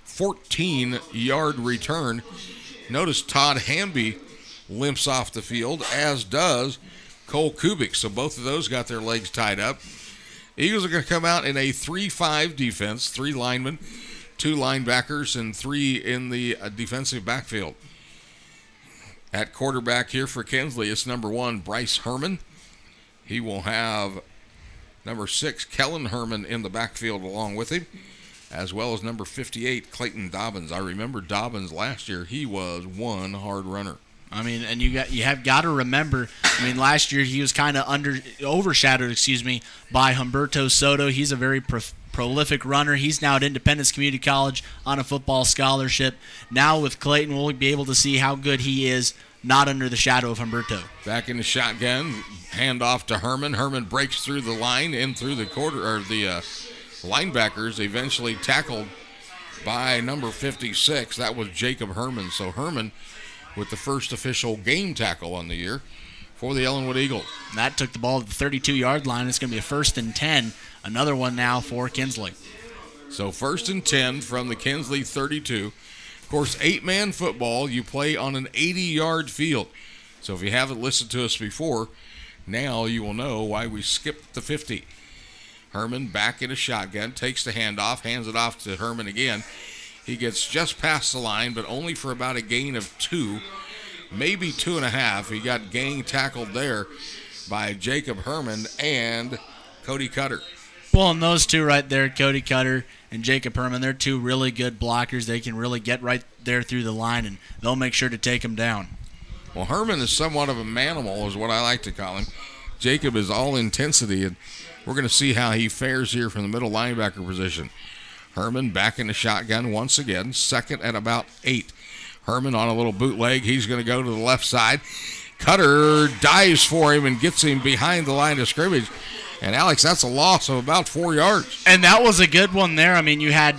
14-yard return. Notice Todd Hamby limps off the field, as does Cole Kubik. So both of those got their legs tied up. Eagles are going to come out in a 3-5 defense, 3 linemen, 2 linebackers, and 3 in the defensive backfield. At quarterback here for Kinsley, it's number 1, Bryce Herman. He will have number 6, Kellen Herman, in the backfield along with him, as well as number 58, Clayton Dobbins. I remember Dobbins last year. He was one hard runner. I mean, and you have got to remember, I mean, last year he was kind of overshadowed by Humberto Soto. He's a very prolific runner. He's now at Independence Community College on a football scholarship. Now with Clayton, we'll be able to see how good he is, not under the shadow of Humberto. Back in the shotgun, handoff to Herman. Herman breaks through the line, in through the linebackers, eventually tackled by number 56. That was Jacob Herman. So Herman with the first official game tackle on the year for the Ellenwood Eagles. That took the ball to the 32-yard line. It's going to be a 1st and 10. Another one now for Kinsley. So 1st and 10 from the Kinsley 32. Of course, 8-man football, you play on an 80-yard field. So if you haven't listened to us before, now you will know why we skipped the 50. Herman back in a shotgun, takes the handoff, hands it off to Herman again. He gets just past the line, but only for about a gain of 2, maybe 2.5. He got gang tackled there by Jacob Herman and Cody Cutter. Well, and those two right there, Cody Cutter and Jacob Herman, they're 2 really good blockers. They can really get right there through the line, and they'll make sure to take him down. Well, Herman is somewhat of a manimal, is what I like to call him. Jacob is all intensity, and we're going to see how he fares here from the middle linebacker position. Herman back in the shotgun once again, 2nd at about 8. Herman on a little bootleg. He's going to go to the left side. Cutter dives for him and gets him behind the line of scrimmage. And, Alex, that's a loss of about 4 yards. And that was a good one there. I mean, you had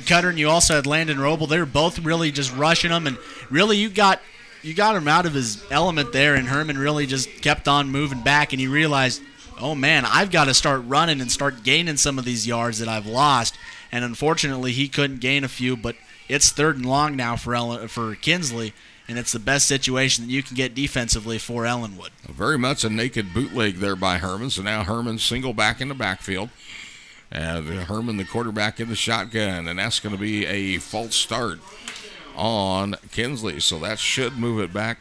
Cutter and you also had Landon Roble. They were both really just rushing him. And really you got him out of his element there. And Herman really just kept on moving back. And he realized, oh, man, I've got to start running and start gaining some of these yards that I've lost. And unfortunately, he couldn't gain a few, but it's 3rd and long now for Kinsley, and it's the best situation that you can get defensively for Ellenwood. Very much a naked bootleg there by Herman, so now Herman single back in the backfield. Herman, the quarterback, in the shotgun, and that's going to be a false start on Kinsley, so that should move it back.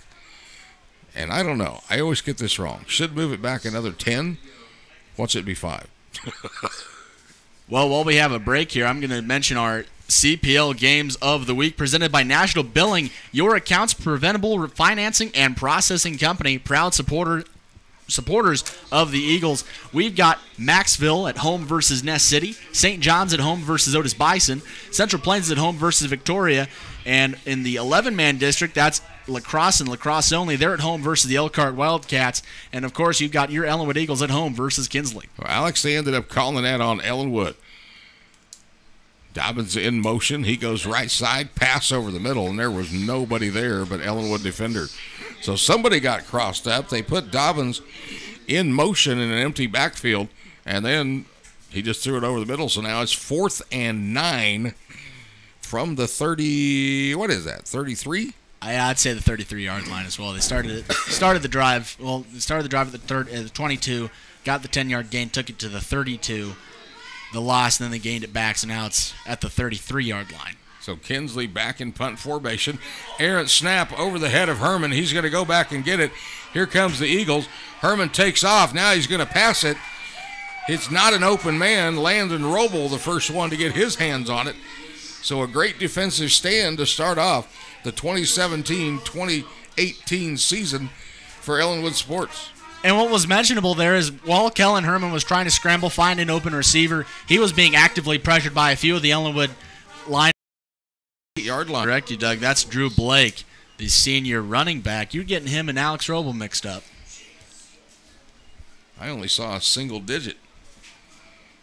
And I don't know. I always get this wrong. Should move it back another 10. What's it be 5? Well, while we have a break here, I'm going to mention our CPL Games of the Week presented by National Billing, your accounts preventable financing and processing company, proud supporters of the Eagles. We've got Maxville at home versus Ness City, St. John's at home versus Otis Bison, Central Plains at home versus Victoria, and in the 11-man district, that's lacrosse and lacrosse only. They're at home versus the Elkhart Wildcats. And, of course, you've got your Ellenwood Eagles at home versus Kinsley. Well, Alex, they ended up calling that on Ellenwood. Dobbins in motion. He goes right side, pass over the middle, and there was nobody there but Ellenwood defender. So somebody got crossed up. They put Dobbins in motion in an empty backfield, and then he just threw it over the middle. So now it's 4th and 9 from the 30, what is that, 33? I'd say the 33-yard line as well. They started the drive. Well, they started the drive at the 22, got the 10-yard gain, took it to the 32, the loss, and then they gained it back. So now it's at the 33-yard line. So Kinsley back in punt formation. Errant snap over the head of Herman. He's going to go back and get it. Here comes the Eagles. Herman takes off. Now he's going to pass it. It's not an open man. Landon Roble, the first one to get his hands on it. So a great defensive stand to start off the 2017-2018 season for Ellenwood Sports. And what was mentionable there is while Kellen Herman was trying to scramble, find an open receiver, he was being actively pressured by a few of the Ellenwood line. 8-yard line. Correct you, Doug. That's Drew Blake, the senior running back. You're getting him and Alex Roble mixed up. I only saw a single digit.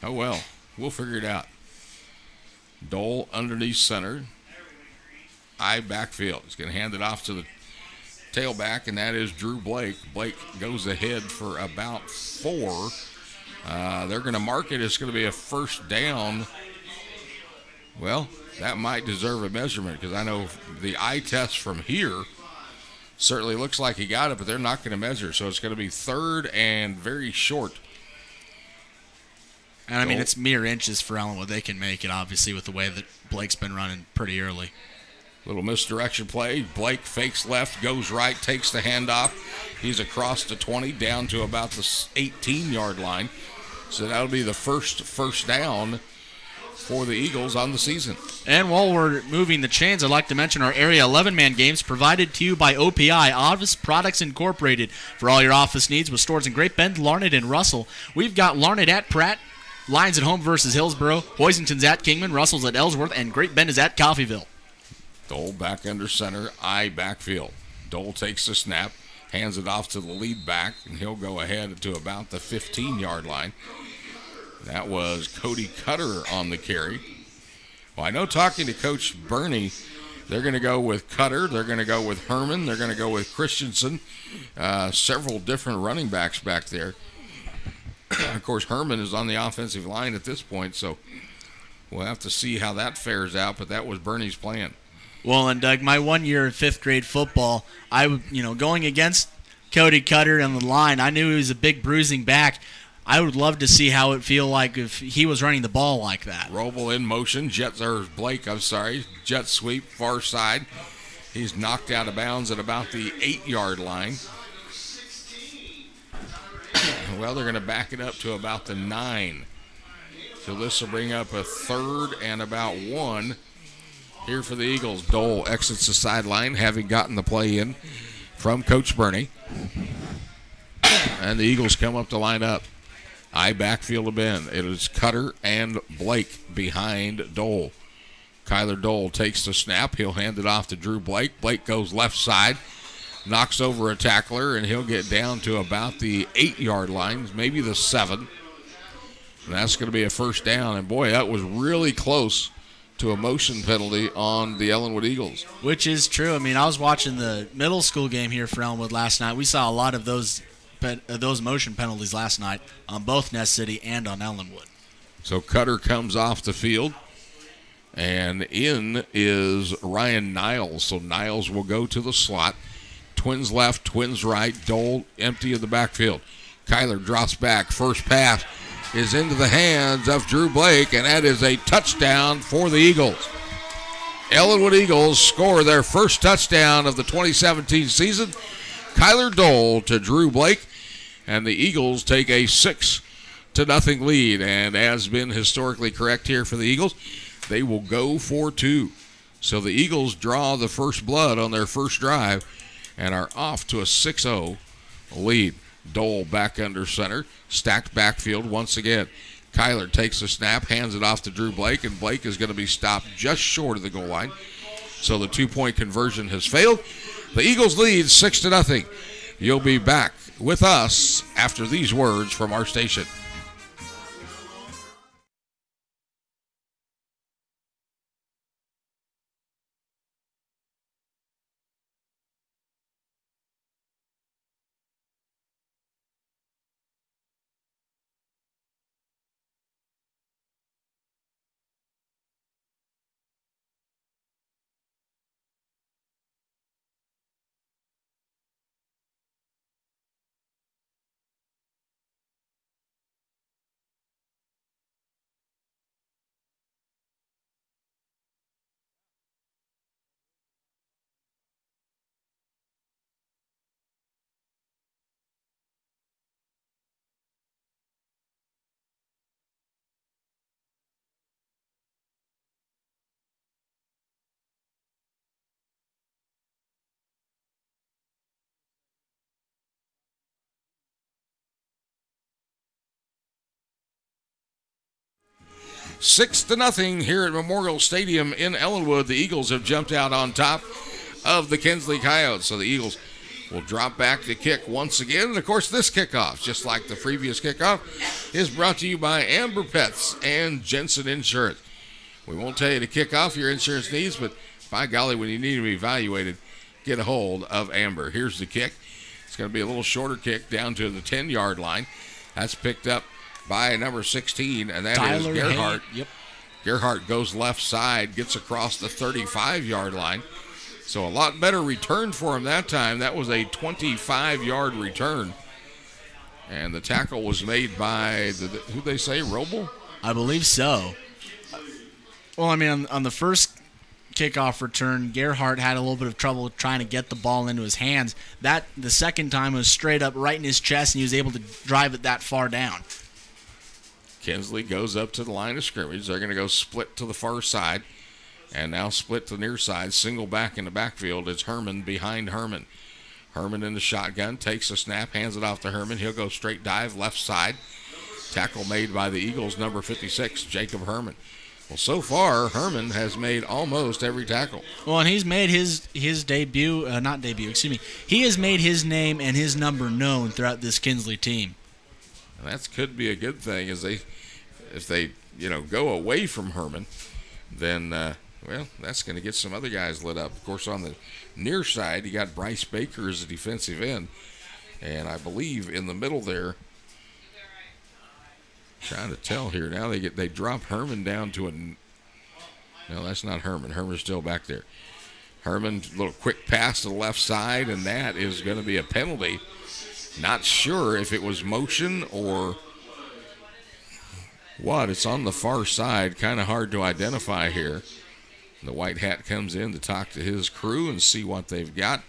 Oh, well. We'll figure it out. Dole underneath center. I backfield. He's going to hand it off to the tailback, and that is Drew Blake. Blake goes ahead for about 4. They're going to mark it. It's going to be a first down. Well, that might deserve a measurement because I know the eye test from here certainly looks like he got it, but they're not going to measure. So it's going to be third and very short. And, I mean, it's mere inches for Ellenwood. They can make it, obviously, with the way that Blake's been running pretty early. Little misdirection play. Blake fakes left, goes right, takes the handoff. He's across the 20, down to about the 18-yard line. So that'll be the first down for the Eagles on the season. And while we're moving the chains, I'd like to mention our Area 11-man games provided to you by OPI, Office Products Incorporated. For all your office needs with stores in Great Bend, Larned, and Russell, we've got Larned at Pratt, Lions at home versus Hillsboro, Hoisington's at Kingman, Russell's at Ellsworth, and Great Bend is at Coffeyville. Dole back under center, eye backfield. Dole takes the snap, hands it off to the lead back, and he'll go ahead to about the 15-yard line. That was Cody Cutter on the carry. Well, I know talking to Coach Burney, they're going to go with Cutter, they're going to go with Herman, they're going to go with Christensen, several different running backs back there. Of course, Herman is on the offensive line at this point, so we'll have to see how that fares out, but that was Burney's plan. Well, and Doug, my 1 year of fifth grade football, going against Cody Cutter on the line, I knew he was a big bruising back. I would love to see how it would feel like if he was running the ball like that. Roble in motion, jet sweep, far side. He's knocked out of bounds at about the 8-yard line. Well, they're going to back it up to about the 9. So this will bring up a third and about 1 here for the Eagles. Dole exits the sideline, having gotten the play in from Coach Burney. And the Eagles come up to line up. Eye backfield of Ben. It is Cutter and Blake behind Dole. Kyler Dole takes the snap. He'll hand it off to Drew Blake. Blake goes left side, knocks over a tackler, and he'll get down to about the 8-yard line, maybe the 7. And that's going to be a first down. And, boy, that was really close to a motion penalty on the Ellenwood Eagles. Which is true. I mean, I was watching the middle school game here for Ellenwood last night. We saw a lot of those motion penalties last night on both Ness City and on Ellenwood. So Cutter comes off the field, and in is Ryan Niles. So Niles will go to the slot. Twins left, twins right. Dole empty of the backfield. Kyler drops back. First pass is into the hands of Drew Blake, and that is a touchdown for the Eagles. Ellenwood Eagles score their first touchdown of the 2017 season. Kyler Dole to Drew Blake, and the Eagles take a 6-0 lead. And as been historically correct here for the Eagles, they will go for 2. So the Eagles draw the first blood on their first drive and are off to a 6-0 lead. Dole back under center, stacked backfield once again. Kyler takes the snap, hands it off to Drew Blake, and Blake is going to be stopped just short of the goal line. So the 2-point conversion has failed. The Eagles lead 6-0. You'll be back with us after these words from our station. Six to nothing here at Memorial Stadium in Ellenwood. The Eagles have jumped out on top of the Kinsley Coyotes. So the Eagles will drop back to kick once again. And, of course, this kickoff, just like the previous kickoff, is brought to you by Amber Pets and Jensen Insurance. We won't tell you to kick off your insurance needs, but by golly, when you need to be evaluated, get a hold of Amber. Here's the kick. It's going to be a little shorter kick down to the 10-yard line. That's picked up by number 16, and that is Gerhardt. Yep. Gerhardt goes left side, gets across the 35-yard line. So a lot better return for him that time. That was a 25-yard return. And the tackle was made by, who'd they say, Roble? I believe so. Well, I mean, on the first kickoff return, Gerhardt had a little bit of trouble trying to get the ball into his hands. The second time was straight up right in his chest, and he was able to drive it that far down. Kinsley goes up to the line of scrimmage. They're going to go split to the far side. And now split to the near side. Single back in the backfield. It's Herman behind Herman. Herman in the shotgun. Takes a snap. Hands it off to Herman. He'll go straight dive left side. Tackle made by the Eagles, number 56, Jacob Herman. Well, so far, Herman has made almost every tackle. Well, and he's made his debut, he has made his name and his number known throughout this Kinsley team. And that could be a good thing if they go away from Herman, then, well, that's going to get some other guys lit up. Of course, on the near side, you got Bryce Baker as a defensive end. And I believe in the middle there, trying to tell here now, they drop Herman down to no, that's not Herman. Herman's still back there. Herman, a little quick pass to the left side, and that is going to be a penalty. Not sure if it was motion or what. It's on the far side, kind of hard to identify here. The white hat comes in to talk to his crew and see what they've got.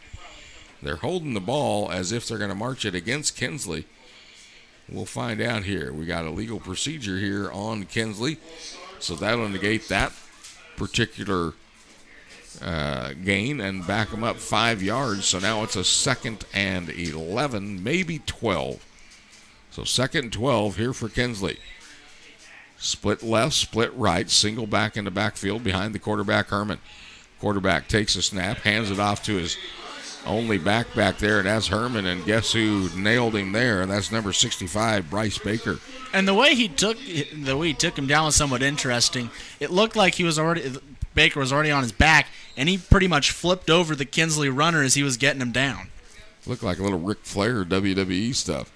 They're holding the ball as if they're going to march it against Kinsley. We'll find out here. We got a legal procedure here on Kinsley, so that'll negate that particular gain and back them up 5 yards. So now it's a 2nd and 11, maybe 12. So 2nd and 12 here for Kinsley. Split left, split right, single back in the backfield behind the quarterback, Herman. Quarterback takes a snap, hands it off to his only back there, and that's Herman, and guess who nailed him there? And that's number 65, Bryce Baker. And the way he took him down was somewhat interesting. It looked like Baker was already on his back, and he pretty much flipped over the Kinsley runner as he was getting him down. Looked like a little Ric Flair WWE stuff.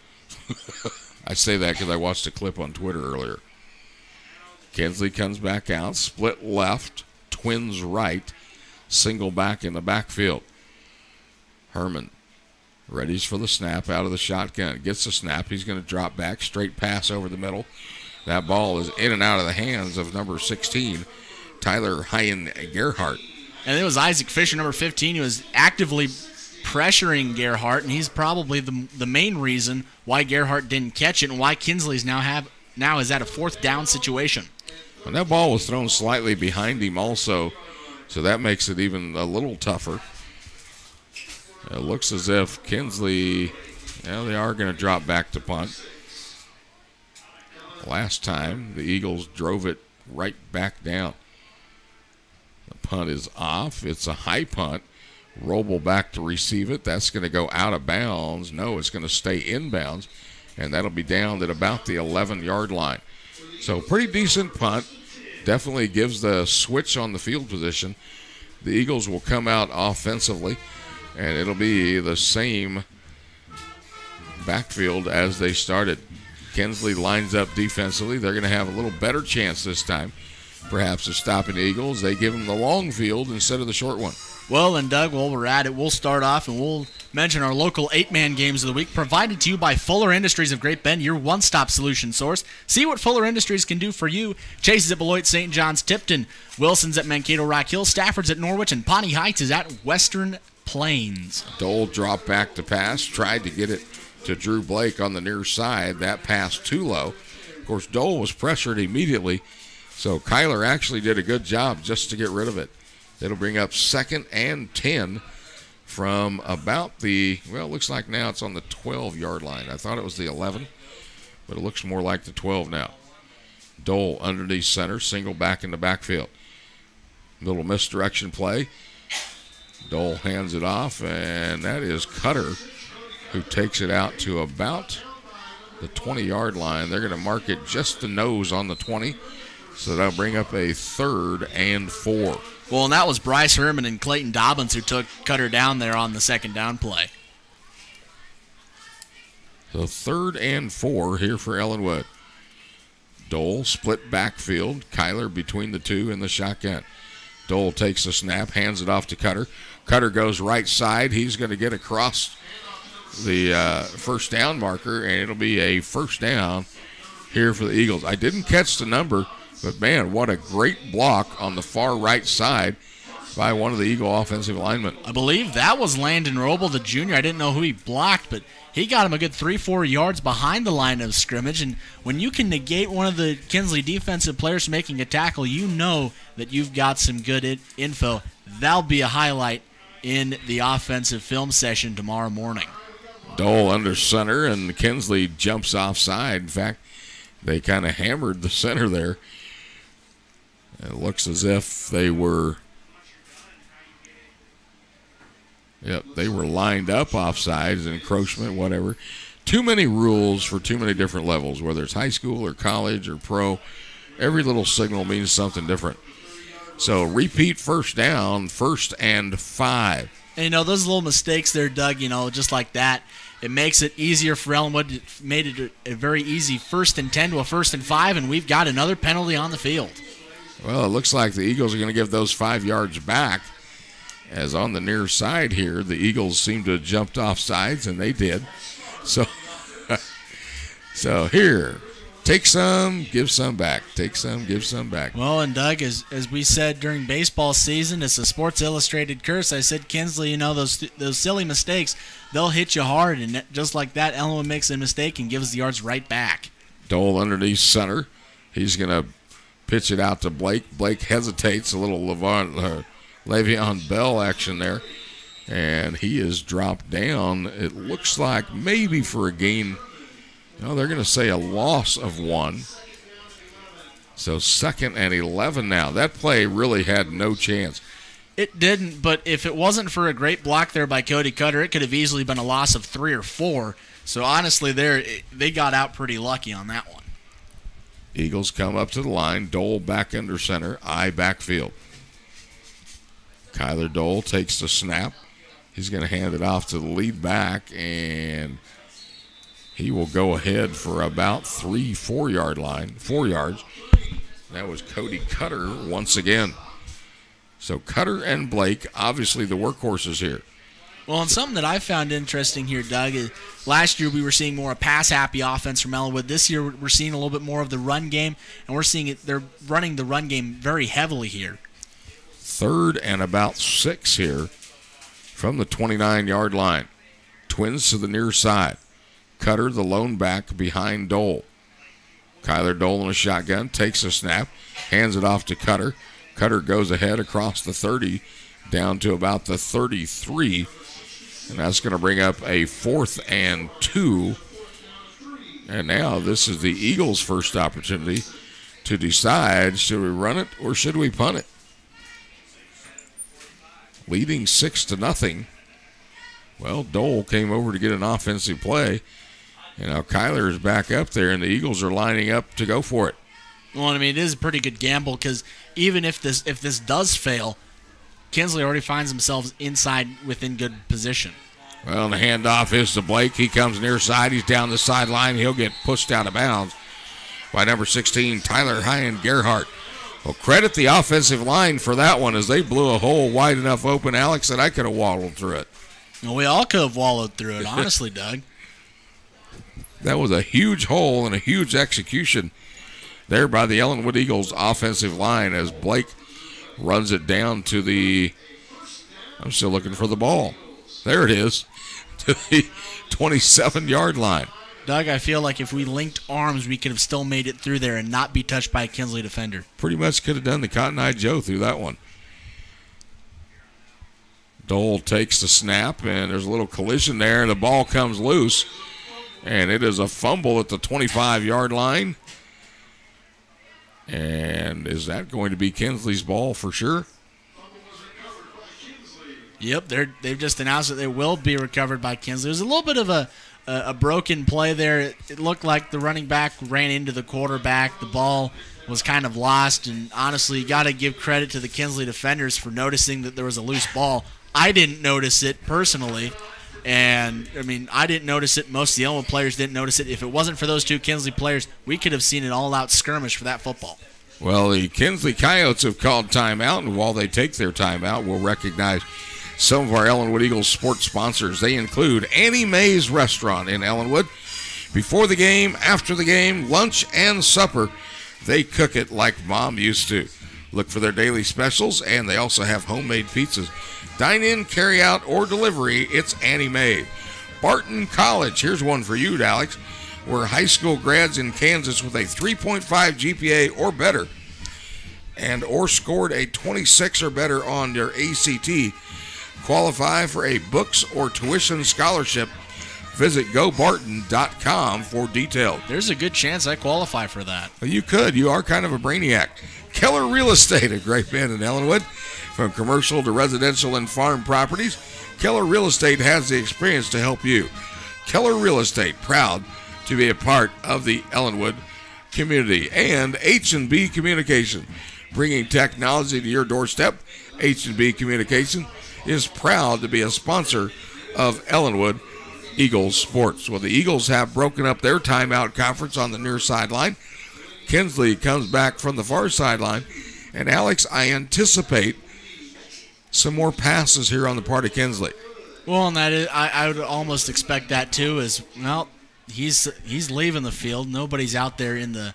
I say that because I watched a clip on Twitter earlier. Kinsley comes back out, split left, twins right, single back in the backfield. Herman readies for the snap out of the shotgun. Gets the snap. He's going to drop back. Straight pass over the middle. That ball is in and out of the hands of number 16, Tyler Hyen Gerhardt. And it was Isaac Fisher, number 15, who was actively pressuring Gerhardt, and he's probably the main reason why Gerhardt didn't catch it and why Kinsley's now is at a 4th down situation. And that ball was thrown slightly behind him also, so that makes it even a little tougher. It looks as if Kinsley, they are going to drop back to punt. Last time, the Eagles drove it right back down. The punt is off. It's a high punt. Roble back to receive it. That's going to go out of bounds. No, it's going to stay inbounds, and that'll be down at about the 11-yard line. So pretty decent punt. Definitely gives the switch on the field position. The Eagles will come out offensively, and it'll be the same backfield as they started. Kinsley lines up defensively. They're going to have a little better chance this time, perhaps, of stopping the Eagles. They give them the long field instead of the short one. Well, and Doug, while we're at it, we'll start off and we'll mention our local 8-man games of the week, provided to you by Fuller Industries of Great Bend, your one-stop solution source. See what Fuller Industries can do for you. Chase is at Beloit, St. John's, Tipton. Wilson's at Mankato, Rock Hill. Stafford's at Norwich, and Pawnee Heights is at Western Plains. Dole dropped back to pass, tried to get it to Drew Blake on the near side. That pass too low. Of course, Dole was pressured immediately, so Kyler actually did a good job just to get rid of it. It'll bring up 2nd and 10 from about it looks like now it's on the 12-yard line. I thought it was the 11, but it looks more like the 12 now. Dole underneath center, single back in the backfield. Little misdirection play. Dole hands it off, and that is Cutter, who takes it out to about the 20-yard line. They're going to mark it just the nose on the 20, so that'll bring up a 3rd and 4. Well, and that was Bryce Herman and Clayton Dobbins who took Cutter down there on the 2nd down play. So 3rd and 4 here for Ellenwood. Dole split backfield. Kyler between the two in the shotgun. Dole takes the snap, hands it off to Cutter. Cutter goes right side. He's going to get across the first down marker, and it'll be a first down here for the Eagles. I didn't catch the number, but, man, what a great block on the far right side by one of the Eagle offensive linemen. I believe that was Landon Roble, the junior. I didn't know who he blocked, but he got him a good 3-4 yards behind the line of scrimmage. And when you can negate one of the Kinsley defensive players from making a tackle, you know that you've got some good info. That'll be a highlight in the offensive film session tomorrow morning. Dole under center, and Kinsley jumps offside. In fact, they kind of hammered the center there. It looks as if they were... Yep, they were lined up offsides, encroachment, whatever. Too many rules for too many different levels, whether it's high school or college or pro. Every little signal means something different. So repeat first down, 1st and 5. And, those little mistakes there, Doug, just like that, it makes it easier for Ellenwood. It made it a very easy 1st and 10 to a 1st and 5, and we've got another penalty on the field. Well, it looks like the Eagles are going to give those 5 yards back. As on the near side here, the Eagles seem to have jumped off sides, and they did. So, here, take some, give some back. Take some, give some back. Well, and Doug, as we said during baseball season, it's a Sports Illustrated curse. I said, Kinsley, those silly mistakes, they'll hit you hard. And just like that, Ellenwood makes a mistake and gives the yards right back. Dole underneath center. He's going to pitch it out to Blake. Blake hesitates, a little Le'Veon Bell action there, and he is dropped down. It looks like maybe for a gain. No, they're going to say a loss of 1. So 2nd and 11 now. That play really had no chance. It didn't, but if it wasn't for a great block there by Cody Cutter, it could have easily been a loss of 3 or 4. So honestly, they got out pretty lucky on that one. Eagles come up to the line. Dole back under center. I backfield. Kyler Dole takes the snap. He's going to hand it off to the lead back, and he will go ahead for about 3-4 yard line, 4 yards. That was Cody Cutter once again. So Cutter and Blake, obviously the workhorses here. Well, and something that I found interesting here, Doug, is last year we were seeing more a pass-happy offense from Ellenwood. This year we're seeing a little bit more of the run game, and we're seeing they're running the run game very heavily here. 3rd and about 6 here from the 29-yard line. Twins to the near side. Cutter, the lone back, behind Dole. Kyler Dole in a shotgun, takes a snap, hands it off to Cutter. Cutter goes ahead across the 30, down to about the 33, and that's going to bring up a 4th and 2. And now this is the Eagles' first opportunity to decide, should we run it or should we punt it? Leading 6-0. Well, Dole came over to get an offensive play. And now Kyler is back up there, and the Eagles are lining up to go for it. Well, it is a pretty good gamble because even if this does fail, Kinsley already finds themselves inside within good position. Well, the handoff is to Blake. He comes near side. He's down the sideline. He'll get pushed out of bounds by number 16, Tyler Hyan Gerhardt. Well, credit the offensive line for that one as they blew a hole wide enough open, Alex, that I could have waddled through it. Well, we all could have wallowed through it, honestly, Doug. That was a huge hole and a huge execution there by the Ellenwood Eagles offensive line as Blake runs it down to the, I'm still looking for the ball. There it is, to the 27-yard line. Doug, I feel like if we linked arms, we could have still made it through there and not be touched by a Kinsley defender. Pretty much could have done the Cotton Eye Joe through that one. Dole takes the snap, and there's a little collision there, and the ball comes loose. And it is a fumble at the 25-yard line. And is that going to be Kinsley's ball for sure? Yep, they've just announced that they will be recovered by Kinsley. There's a little bit of a broken play there. It looked like the running back ran into the quarterback. The ball was kind of lost. And honestly, you got to give credit to the Kinsley defenders for noticing that there was a loose ball. I didn't notice it personally, And, I mean, I didn't notice it. Most of the Ellenwood players didn't notice it. If it wasn't for those two Kinsley players, we could have seen an all-out skirmish for that football. Well, the Kinsley Coyotes have called timeout, and while they take their timeout, we'll recognize some of our Ellenwood Eagles sports sponsors. They include Annie Mae's Restaurant in Ellenwood. Before the game, after the game, lunch and supper, they cook it like Mom used to. Look for their daily specials, and they also have homemade pizzas. Dine in, carry out, or delivery, it's Annie Mae. Barton College, here's one for you, Alex, where high school grads in Kansas with a 3.5 GPA or better or scored a 26 or better on their ACT qualify for a books or tuition scholarship. Visit gobarton.com for details. There's a good chance I qualify for that. Well, you could. You are kind of a brainiac. Keller Real Estate, a great band in Ellenwood. From commercial to residential and farm properties, Keller Real Estate has the experience to help you. Keller Real Estate, proud to be a part of the Ellenwood community. And H&B Communication, bringing technology to your doorstep. H&B Communication is proud to be a sponsor of Ellenwood Eagles sports. Well, the Eagles have broken up their timeout conference on the near sideline. Kinsley comes back from the far sideline. And, Alex, I anticipate some more passes here on the part of Kinsley. Well, and that is, I would almost expect that too. Is he's leaving the field. Nobody's out there in the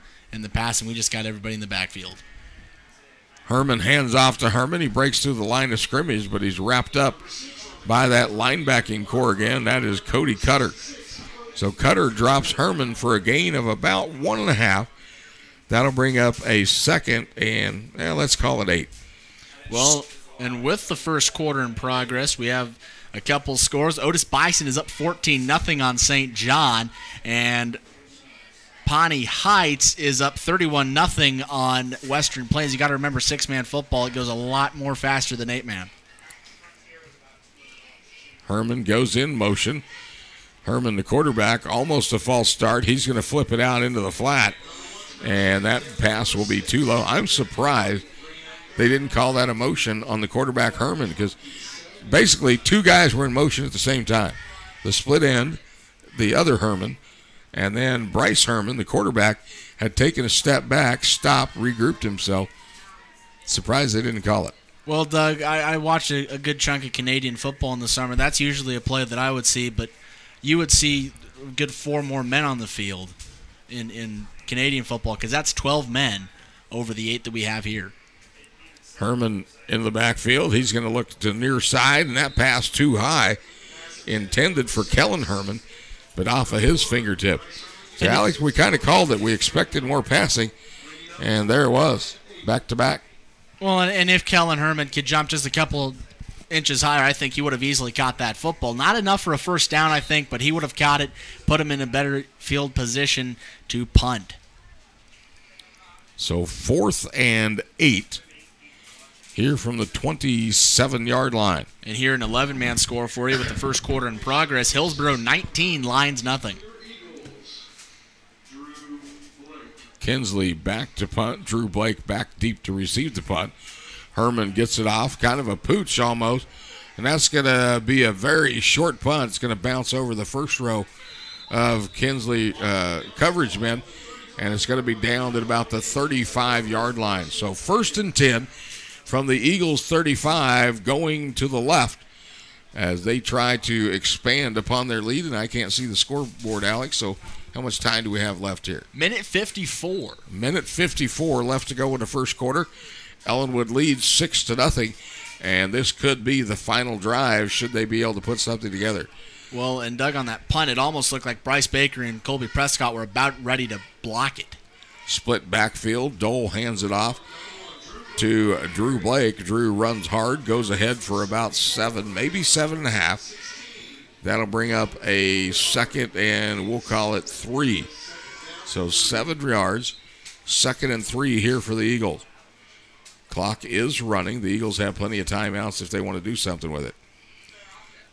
passing. We just got everybody in the backfield. Herman hands off to Herman. He breaks through the line of scrimmage, but he's wrapped up by that linebacking core again. That is Cody Cutter. So Cutter drops Herman for a gain of about 1.5. That'll bring up a second and let's call it 8. Well, and with the first quarter in progress, we have a couple scores. Otis Bison is up 14-0 on St. John, and Pawnee Heights is up 31-0 on Western Plains. You got to remember, 6-man football, it goes a lot more faster than 8-man. Herman goes in motion. Herman, the quarterback, almost a false start. He's going to flip it out into the flat, and that pass will be too low. I'm surprised they didn't call that a motion on the quarterback, Herman, because basically two guys were in motion at the same time. The split end, the other Herman, and then Bryce Herman, the quarterback, had taken a step back, stopped, regrouped himself. Surprised they didn't call it. Well, Doug, I watched a good chunk of Canadian football in the summer. That's usually a play that I would see, but you would see a good 4 more men on the field in Canadian football, because that's 12 men over the 8 that we have here. Herman in the backfield. He's going to look to the near side, and that pass too high, intended for Kellen Herman, but off of his fingertip. So, Alex, we kind of called it. We expected more passing, and there it was, back-to-back. Well, and if Kellen Herman could jump just a couple inches higher, I think he would have easily caught that football. Not enough for a first down, I think, but he would have caught it, put him in a better field position to punt. So 4th and 8 here from the 27-yard line. And here an 11-man score for you with the first quarter in progress. Hillsboro 19, Lions nothing. Kinsley back to punt. Drew Blake back deep to receive the punt. Herman gets it off, kind of a pooch almost. And that's going to be a very short punt. It's going to bounce over the first row of Kinsley coverage men. And it's going to be down at about the 35-yard line. So 1st and 10 from the Eagles 35 going to the left as they try to expand upon their lead. And I can't see the scoreboard, Alex, so how much time do we have left here? Minute 54. Minute 54 left to go in the first quarter. Ellenwood leads 6-0, and this could be the final drive should they be able to put something together. Well, and Doug, on that punt, it almost looked like Bryce Baker and Colby Prescott were about ready to block it. Split backfield. Dole hands it off to Drew Blake. Drew runs hard, goes ahead for about 7, maybe 7.5. That'll bring up a second, and we'll call it 3. So 7 yards, 2nd and 3 here for the Eagles. Clock is running. The Eagles have plenty of timeouts if they want to do something with it.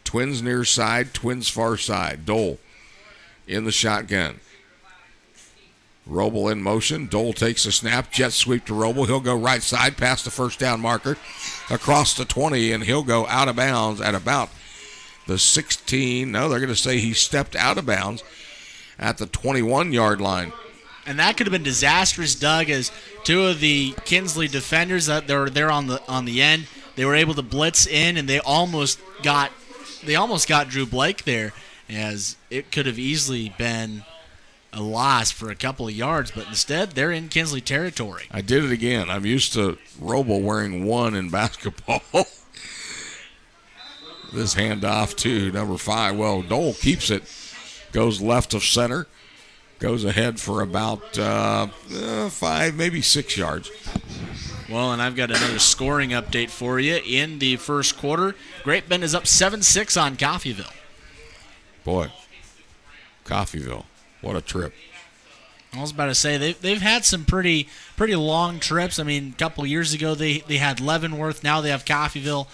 Twins near side, Twins far side. Dole in the shotgun. Roble in motion. Dole takes a snap. Jet sweep to Roble. He'll go right side past the first down marker across the 20, and he'll go out of bounds at about the 16. No, they're going to say he stepped out of bounds at the 21-yard line. And that could have been disastrous, Doug, as two of the Kinsley defenders that they were there on the end. They were able to blitz in, and they almost got Drew Blake there, as it could have easily been a loss for a couple of yards, but instead they're in Kinsley territory. I did it again. I'm used to Roble wearing 1 in basketball. This handoff to number 5. Well, Dole keeps it, goes left of center, goes ahead for about 5, maybe 6 yards. Well, and I've got another scoring update for you. In the first quarter, Great Bend is up 7-6 on Coffeyville. Boy, Coffeyville, what a trip. I was about to say, they've had some pretty long trips. I mean, a couple of years ago they had Leavenworth. Now they have Coffeyville.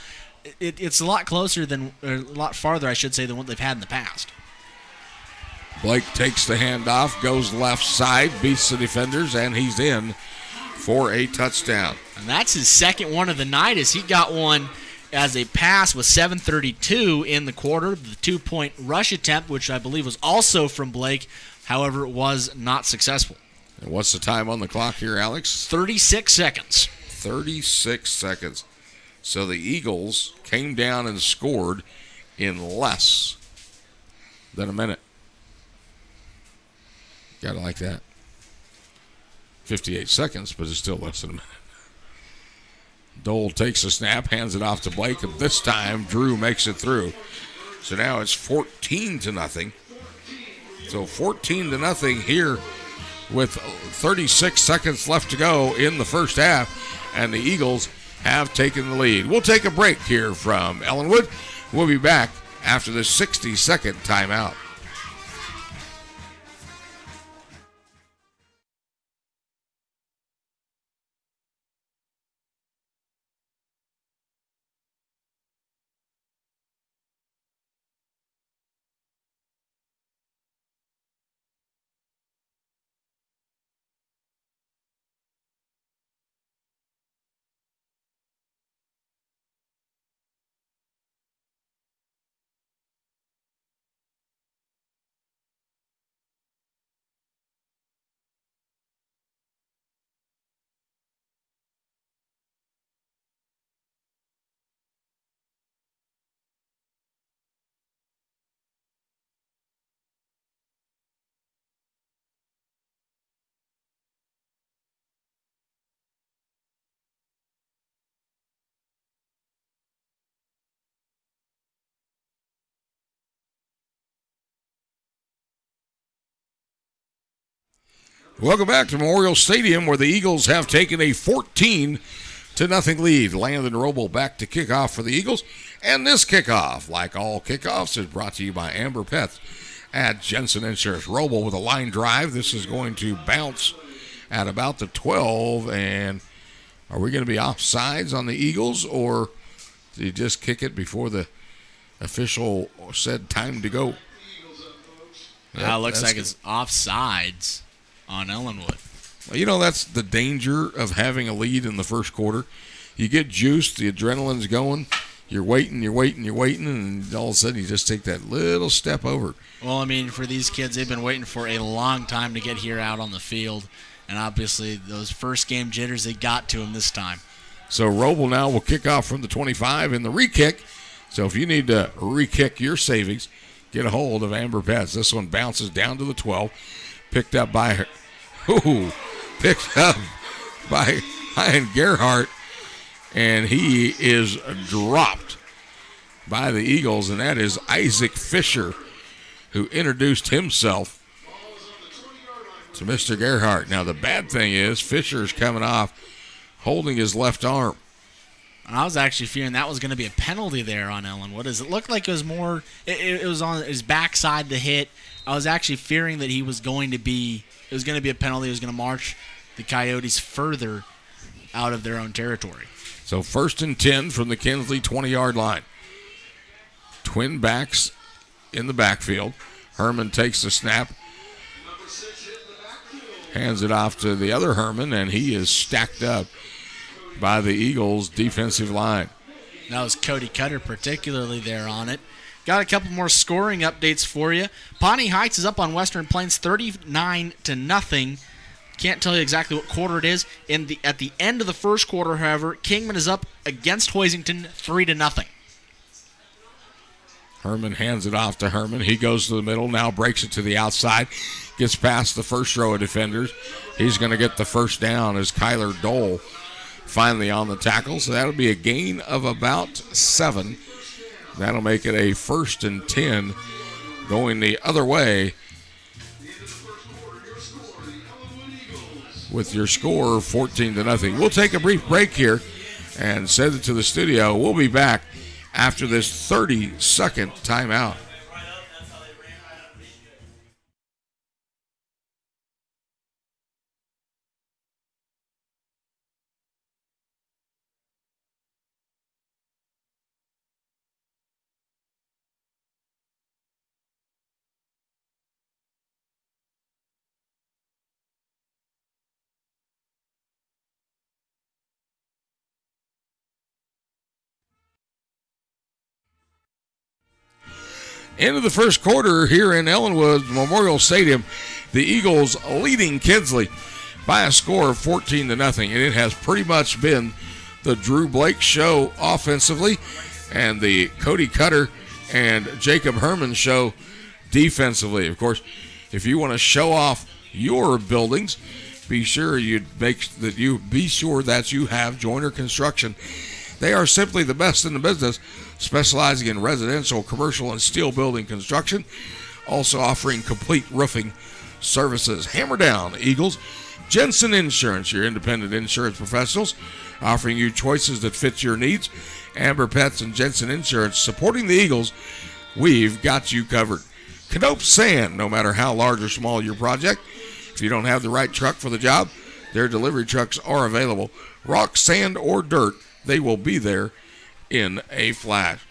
It's a lot closer a lot farther, I should say, than what they've had in the past. Blake takes the handoff, goes left side, beats the defenders, and he's in for a touchdown. And that's his second one of the night, as he got one as a pass with 7:32 in the quarter. The 2-point rush attempt, which I believe was also from Blake, however, it was not successful. And what's the time on the clock here, Alex? 36 seconds. 36 seconds. So the Eagles came down and scored in less than a minute. Gotta like that. 58 seconds, but it's still less than a minute. Dole takes a snap, hands it off to Blake, and this time Drew makes it through. So now it's 14-0. So 14-0 here with 36 seconds left to go in the first half, and the Eagles have taken the lead. We'll take a break here from Ellenwood. We'll be back after the 60-second timeout. Welcome back to Memorial Stadium, where the Eagles have taken a 14-0 lead. Landon Roble back to kickoff for the Eagles. And this kickoff, like all kickoffs, is brought to you by Amber Pets at Jensen Insurance. Roble with a line drive. This is going to bounce at about the 12. And are we going to be offsides on the Eagles, or did he just kick it before the official said time to go? Now it looks like it's offsides on Ellenwood. Well, you know, that's the danger of having a lead in the first quarter. You get juiced, the adrenaline's going, you're waiting, and all of a sudden you just take that little step over. Well, I mean, for these kids, they've been waiting for a long time to get here out on the field, and obviously those first game jitters, they got to them this time. So Roble now will kick off from the 25 in the re-kick. So if you need to re-kick your savings, get a hold of Amber Pets. This one bounces down to the 12. Picked up by Ryan Gerhardt, and he is dropped by the Eagles, and that is Isaac Fisher, who introduced himself to Mr. Gerhardt. Now, the bad thing is Fisher's coming off holding his left arm. I was actually fearing that was going to be a penalty there on Ellenwood. It looked like it was more, it was on his backside, the hit. I was actually fearing that it was going to be a penalty. It was going to march the Coyotes further out of their own territory. So 1st and 10 from the Kinsley 20-yard line. Twin backs in the backfield. Herman takes the snap, hands it off to the other Herman, and he is stacked up by the Eagles' defensive line. That was Cody Cutter particularly there on it. Got a couple more scoring updates for you. Pawnee Heights is up on Western Plains 39-0. Can't tell you exactly what quarter it is. At the end of the first quarter, however, Kingman is up against Hoisington 3-0. Herman hands it off to Herman. He goes to the middle, now breaks it to the outside, gets past the first row of defenders. He's going to get the first down as Kyler Dole finally on the tackle. So that'll be a gain of about 7. That'll make it a 1st and 10 going the other way with your score 14-0. We'll take a brief break here and send it to the studio. We'll be back after this 30-second timeout. Into the first quarter here in Ellenwood Memorial Stadium, the Eagles leading Kinsley by a score of 14-0, and it has pretty much been the Drew Blake show offensively and the Cody Cutter and Jacob Herman show defensively. Of course, if you want to show off your buildings, be sure you have Joyner Construction. They are simply the best in the business, specializing in residential, commercial, and steel building construction, also offering complete roofing services. Hammer down, Eagles. Jensen Insurance, your independent insurance professionals, offering you choices that fit your needs. Amber Pets and Jensen Insurance, supporting the Eagles. We've got you covered. Canope Sand, no matter how large or small your project, if you don't have the right truck for the job, their delivery trucks are available. Rock, sand, or dirt, they will be there in a flash.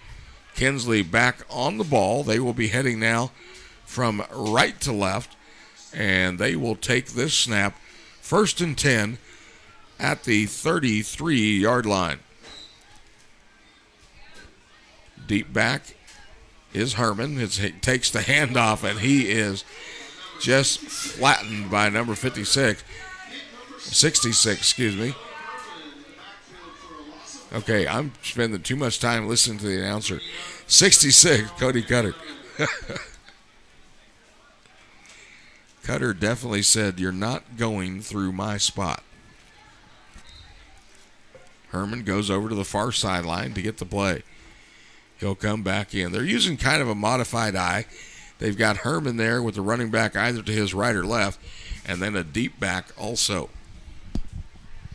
Kinsley back on the ball. They will be heading now from right to left, and they will take this snap 1st and 10 at the 33-yard line. Deep back is Herman. He takes the handoff, and he is just flattened by number 66, excuse me. Okay, I'm spending too much time listening to the announcer. 66, Cody Cutter. Cutter definitely said, "You're not going through my spot." Herman goes over to the far sideline to get the play. He'll come back in. They're using kind of a modified eye. They've got Herman there with the running back either to his right or left, and then a deep back also.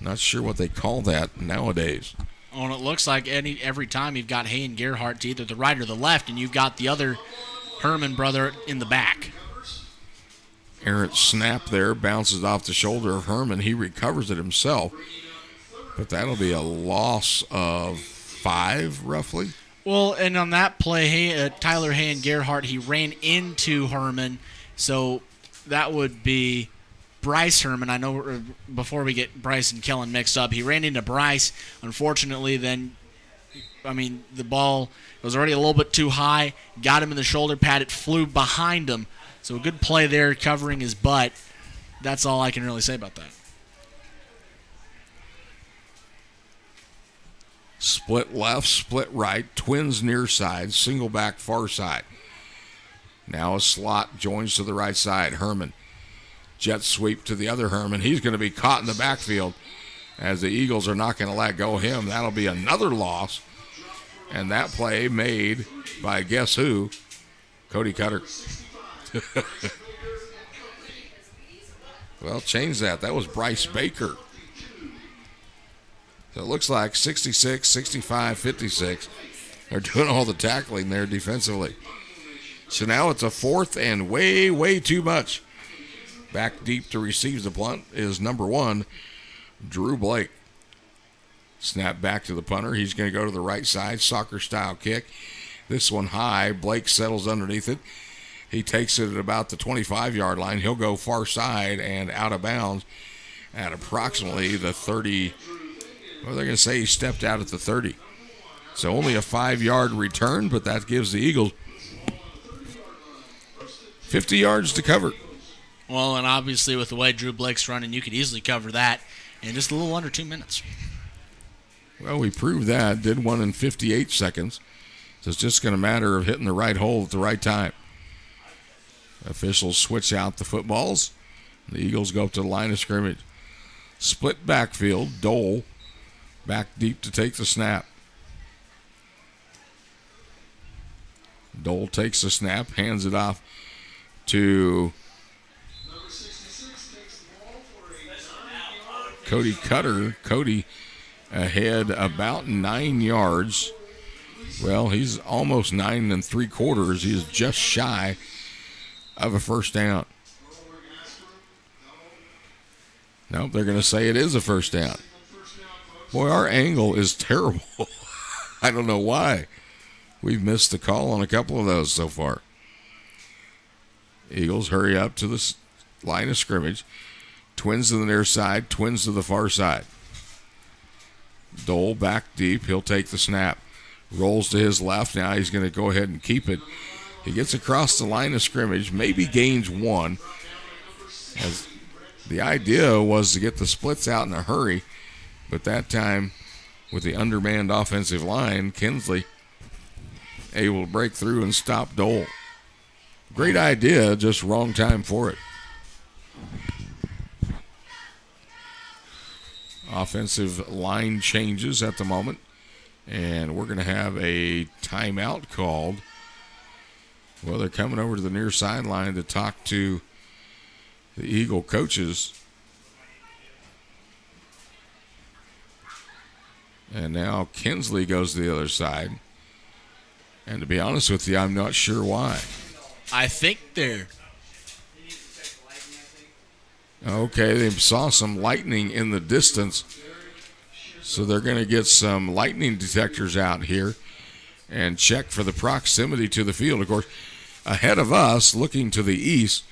Not sure what they call that nowadays. Oh, and it looks like every time you've got Hay and Gerhardt to either the right or the left, and you've got the other Herman brother in the back. Errant snap there, bounces off the shoulder of Herman. He recovers it himself, but that'll be a loss of 5, roughly. Well, and on that play, Tyler Hay and Gerhardt, he ran into Herman, so that would be Bryce Herman. I know before we get Bryce and Kellen mixed up, he ran into Bryce. Unfortunately, then, the ball was already a little bit too high, got him in the shoulder pad, it flew behind him. So a good play there covering his butt. That's all I can really say about that. Split left, split right, twins near side, single back far side. Now a slot joins to the right side. Herman. Jet sweep to the other Herman. He's going to be caught in the backfield as the Eagles are not going to let go of him. That'll be another loss. And that play made by guess who? Cody Cutter. Well, change that. That was Bryce Baker. So it looks like 66, 65, 56 are doing all the tackling there defensively. So now it's a 4th and way, way too much. Back deep to receive the punt is number 1, Drew Blake. Snap back to the punter. He's going to go to the right side, soccer-style kick. This one high. Blake settles underneath it. He takes it at about the 25-yard line. He'll go far side and out of bounds at approximately the 30. Well, they're going to say he stepped out at the 30. So only a 5-yard return, but that gives the Eagles 50 yards to cover. Well, and obviously with the way Drew Blake's running, you could easily cover that in just a little under 2 minutes. Well, we proved that. Did one in 58 seconds. So it's just going to matter of hitting the right hole at the right time. Officials switch out the footballs. The Eagles go up to the line of scrimmage. Split backfield. Dole back deep to take the snap. Dole takes the snap, hands it off to Cody Cutter. Cody ahead about 9 yards. Well, he's almost 9 3/4. He is just shy of a first down. Nope, they're going to say it is a first down. Boy, our angle is terrible. I don't know why. We've missed the call on a couple of those so far. Eagles hurry up to the line of scrimmage. Twins to the near side, twins to the far side. Dole back deep. He'll take the snap. Rolls to his left. Now he's going to go ahead and keep it. He gets across the line of scrimmage, maybe gains one. As the idea was to get the splits out in a hurry, but that time with the undermanned offensive line, Kinsley able to break through and stop Dole. Great idea, just wrong time for it. Offensive line changes at the moment, and we're going to have a timeout called. Well, they're coming over to the near sideline to talk to the Eagle coaches. And now Kinsley goes to the other side. And to be honest with you, I'm not sure why. I think they're... Okay, they saw some lightning in the distance. So they're going to get some lightning detectors out here and check for the proximity to the field. Of course, ahead of us, looking to the east,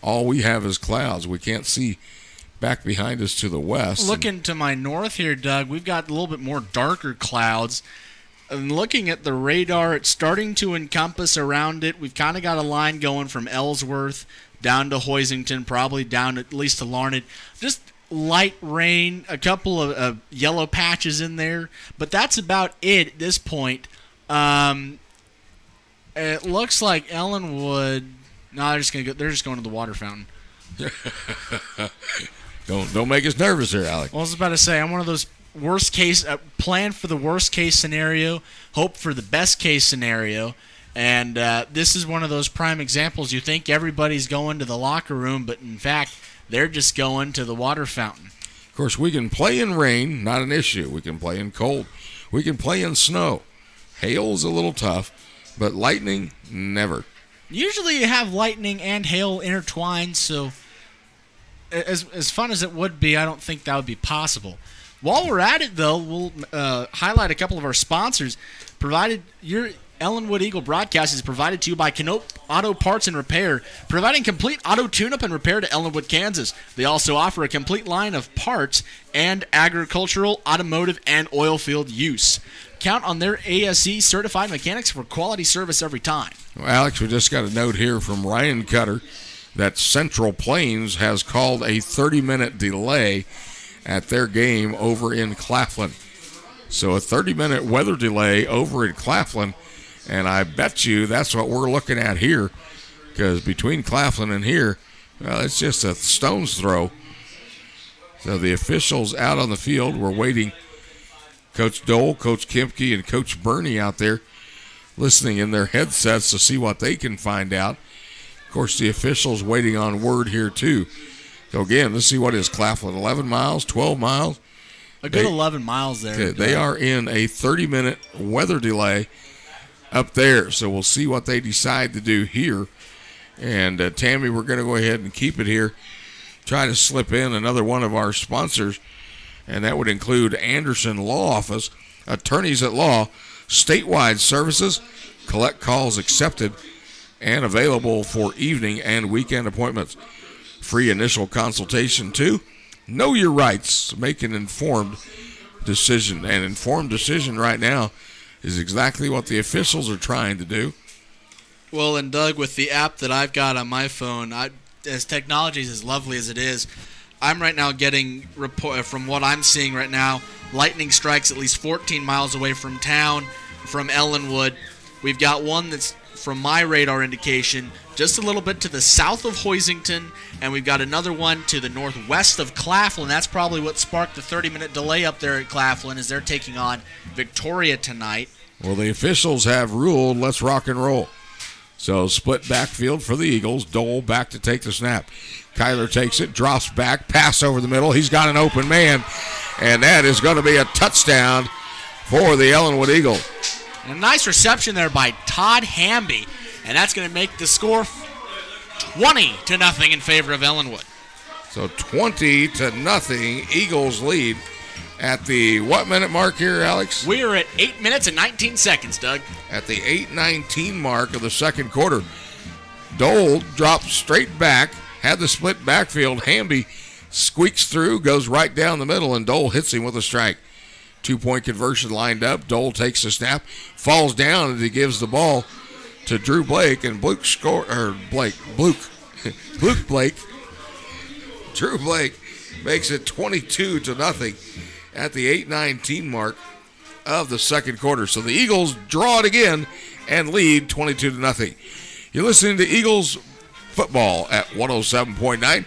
all we have is clouds. We can't see back behind us to the west. Looking to my north here, Doug, we've got a little bit more darker clouds. And looking at the radar, it's starting to encompass around it. We've kind of got a line going from Ellsworth down to Hoisington, probably down at least to Larned. Just light rain, a couple of yellow patches in there. But that's about it at this point. It looks like Ellenwood... No, they're just going to the water fountain. Don't make us nervous here, Alec. Well, I was about to say, I'm one of those worst case, plan for the worst case scenario, hope for the best case scenario, and this is one of those prime examples. You think everybody's going to the locker room, but in fact, they're just going to the water fountain. Of course, we can play in rain, not an issue. We can play in cold. We can play in snow. Hail's a little tough, but lightning, never. Usually you have lightning and hail intertwined, so as fun as it would be, I don't think that would be possible. While we're at it, though, we'll highlight a couple of our sponsors. Your Ellenwood Eagle broadcast is provided to you by Knope Auto Parts and Repair, providing complete auto tune-up and repair to Ellenwood, Kansas. They also offer a complete line of parts and agricultural, automotive, and oil field use. Count on their ASE certified mechanics for quality service every time. Well, Alex, we just got a note here from Ryan Cutter that Central Plains has called a 30-minute delay at their game over in Claflin. So a 30-minute weather delay over in Claflin, and I bet you that's what we're looking at here, because between Claflin and here, well, it's just a stone's throw. So the officials out on the field were waiting. Coach Dole, Coach Kempke, and Coach Burney out there listening in their headsets to see what they can find out. Of course, the officials waiting on word here, too. So, again, let's see what is Claflin, 11 miles, 12 miles? A good 11 miles there. They are in a 30-minute weather delay up there, so we'll see what they decide to do here. And, Tammy, we're going to go ahead and keep it here. Try to slip in another one of our sponsors, and that would include Anderson Law Office, attorneys at law, statewide services, collect calls accepted, and available for evening and weekend appointments. Free initial consultation, too. Know your rights. Make an informed decision. An informed decision right now is exactly what the officials are trying to do. Well, and Doug, with the app that I've got on my phone, as technology is as lovely as it is, I'm right now getting from what I'm seeing right now, lightning strikes at least 14 miles away from town, from Ellenwood. We've got one that's, from my radar indication, just a little bit to the south of Hoisington, and we've got another one to the northwest of Claflin. That's probably what sparked the 30-minute delay up there at Claflin, as they're taking on Victoria tonight. Well, the officials have ruled, let's rock and roll. So split backfield for the Eagles. Dole back to take the snap. Kyler takes it, drops back, pass over the middle. He's got an open man, and that is going to be a touchdown for the Ellenwood Eagles. And a nice reception there by Todd Hamby, and that's going to make the score 20-0 in favor of Ellenwood. So 20-0, Eagles lead at the what minute mark here, Alex? We are at 8 minutes and 19 seconds, Doug. At the 8:19 mark of the second quarter, Dole drops straight back, had the split backfield. Hamby squeaks through, goes right down the middle, and Dole hits him with a strike. 2-point conversion lined up. Dole takes the snap, falls down, and he gives the ball to Drew Blake, and Blake. Drew Blake makes it 22-0 at the 8:19 mark of the second quarter. So the Eagles draw it again and lead 22-0. You're listening to Eagles football at 107.9.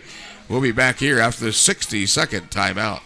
We'll be back here after the 60-second timeout.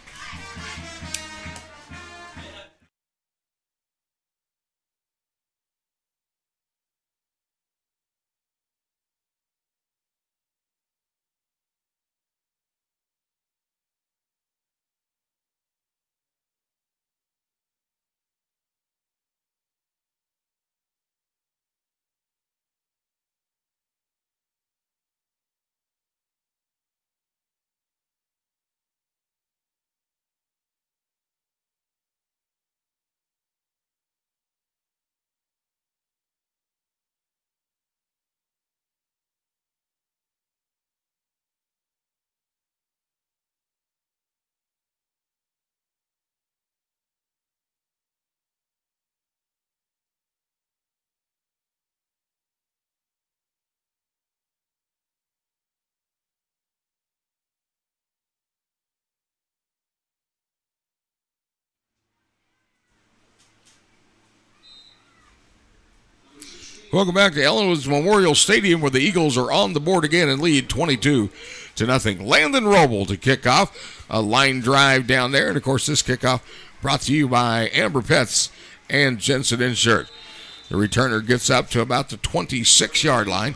Welcome back to Ellenwood's Memorial Stadium, where the Eagles are on the board again and lead 22-0. Landon Roble to kick off. A line drive down there. And, of course, this kickoff brought to you by Amber Pets and Jensen Insurance. The returner gets up to about the 26-yard line,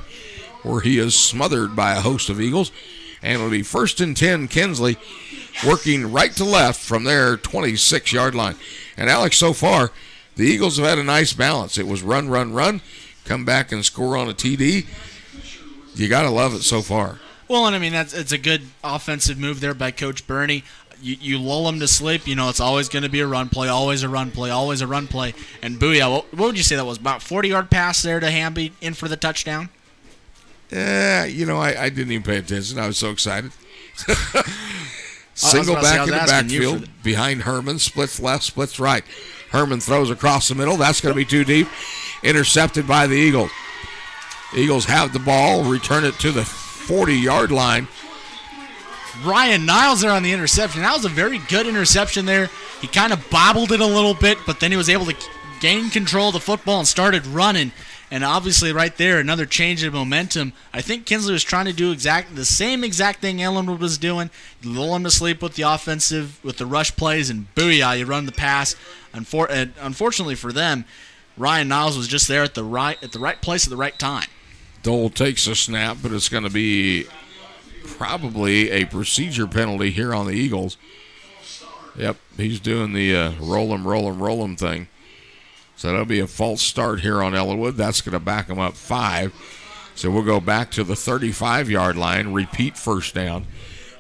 where he is smothered by a host of Eagles. And it'll be 1st and 10, Kinsley, working right to left from their 26-yard line. And, Alex, so far, the Eagles have had a nice balance. It was run, run, run. Come back and score on a TD. You got to love it so far. Well, and I mean, it's a good offensive move there by Coach Burney. You lull them to sleep. You know, it's always going to be a run play, always a run play, always a run play. And booyah, what would you say that was? About 40-yard pass there to Hamby in for the touchdown? You know, I didn't even pay attention. I was so excited. Single back in the backfield behind Herman. Splits left, splits right. Herman throws across the middle. That's going to be too deep. Intercepted by the Eagles. Eagles have the ball, return it to the 40-yard line. Ryan Niles there on the interception. That was a very good interception there. He kind of bobbled it a little bit, but then he was able to gain control of the football and started running. And obviously right there, another change of momentum. I think Kinsley was trying to do the same exact thing Ellenwood was doing. Lull him to sleep with the offensive, with the rush plays, and booyah, you run the pass. Unfortunately for them, Ryan Niles was just there at the right place at the right time. Dole takes a snap, but it's going to be probably a procedure penalty here on the Eagles. Yep, he's doing the roll him thing. So that'll be a false start here on Ellenwood. That's going to back them up 5. So we'll go back to the 35-yard line, repeat first down.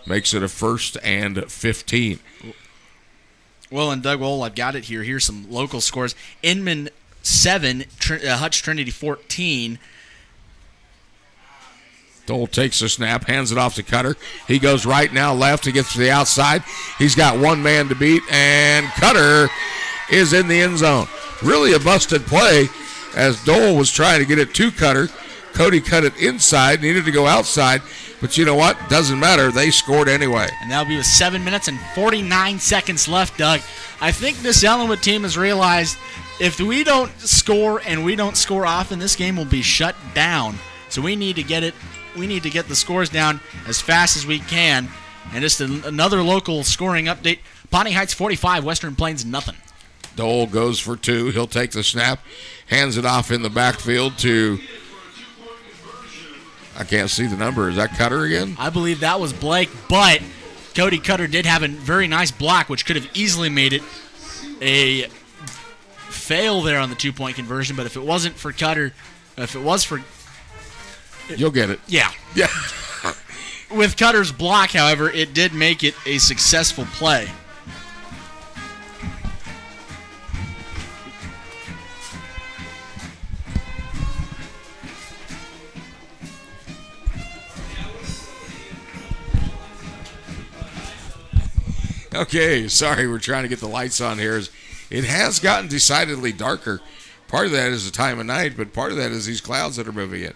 Makes it a 1st and 15. Well, and Doug, I've got it here. Here's some local scores. Inman 7, Hutch Trinity 14. Dole takes the snap, hands it off to Cutter. He goes right now left. He gets to the outside. He's got one man to beat, and Cutter is in the end zone. Really a busted play as Dole was trying to get it to Cutter. Cody cut it inside, needed to go outside, but you know what? Doesn't matter. They scored anyway. And that'll be with 7 minutes and 49 seconds left, Doug. I think this Ellenwood team has realized if we don't score and we don't score often, this game will be shut down. So we need to get it. We need to get the scores down as fast as we can. And just another local scoring update. Pawnee Heights 45, Western Plains nothing. Dole goes for 2. He'll take the snap, hands it off in the backfield to, I can't see the number. Is that Cutter again? I believe that was Blake, but Cody Cutter did have a very nice block, which could have easily made it a fail there on the 2-point conversion. But if it wasn't for Cutter, if it was for... You'll get it. Yeah. Yeah. With Cutter's block, however, it did make it a successful play. Okay, sorry, we're trying to get the lights on here. It has gotten decidedly darker. Part of that is the time of night, but part of that is these clouds that are moving in.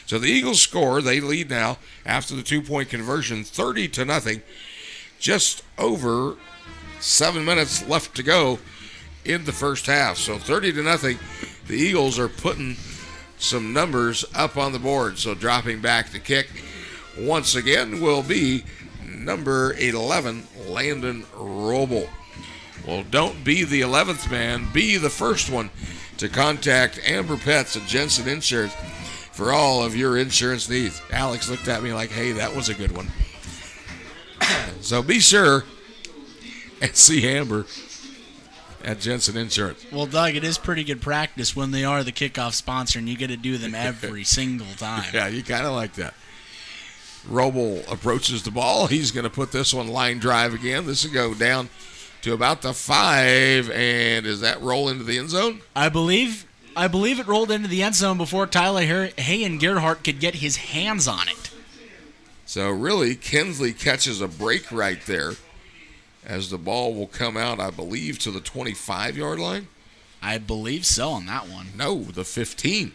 So the Eagles score. They lead now after the 2-point conversion, 30-0. Just over 7 minutes left to go in the first half. So 30-0. The Eagles are putting some numbers up on the board. So dropping back to kick once again will be number 11, Landon Roble. Well, don't be the 11th man. Be the first one to contact Amber Pets at Jensen Insurance for all of your insurance needs. Alex looked at me like, hey, that was a good one. So be sure and see Amber at Jensen Insurance. Well, Doug, it is pretty good practice when they are the kickoff sponsor, and you get to do them every single time. Yeah, you kind of like that. Roble approaches the ball. He's going to put this one line drive again. This will go down to about the 5, and does that roll into the end zone? I believe it rolled into the end zone before Tyler Hayen-Gerhardt could get his hands on it. So really, Kinsley catches a break right there as the ball will come out, I believe, to the 25-yard line. I believe so on that one. No, the 15.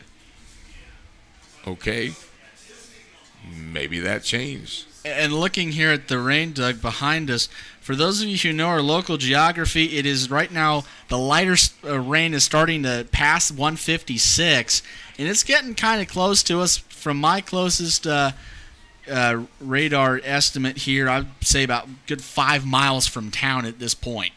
Okay. Maybe that changed. And looking here at the rain, Doug, behind us, for those of you who know our local geography, it is right now the lighter rain is starting to pass 156, and it's getting kind of close to us. From my closest radar estimate here, I'd say about good 5 miles from town at this point.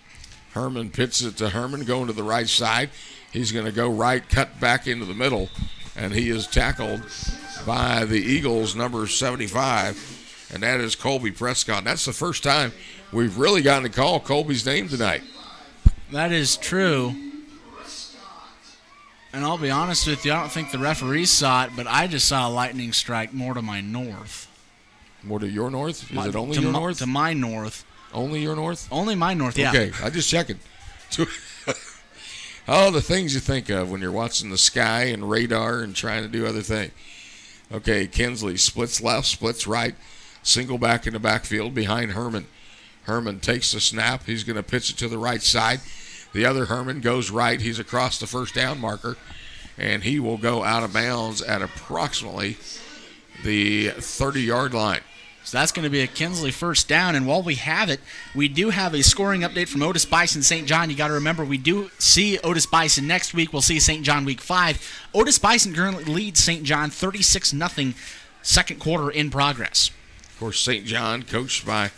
Herman pitches it to Herman, going to the right side. He's going to go right, cut back into the middle, and he is tackled by the Eagles, number 75, and that is Colby Prescott. That's the first time we've really gotten to call Colby's name tonight. That is true. And I'll be honest with you, I don't think the referees saw it, but I just saw a lightning strike more to my north. More to your north? Is it only your north? To my north. Only your north? Only my north, yeah. Okay, I just checking. All the things you think of when you're watching the sky and radar and trying to do other things. Okay, Kinsley splits left, splits right, single back in the backfield behind Herman. Herman takes the snap. He's going to pitch it to the right side. The other Herman goes right. He's across the first down marker, and he will go out of bounds at approximately the 30-yard line. So that's going to be a Kinsley first down. And while we have it, we do have a scoring update from Otis Bison St. John. You got to remember, we do see Otis Bison next week. We'll see St. John week 5. Otis Bison currently leads St. John 36-0, second quarter in progress. Of course, St. John, coached by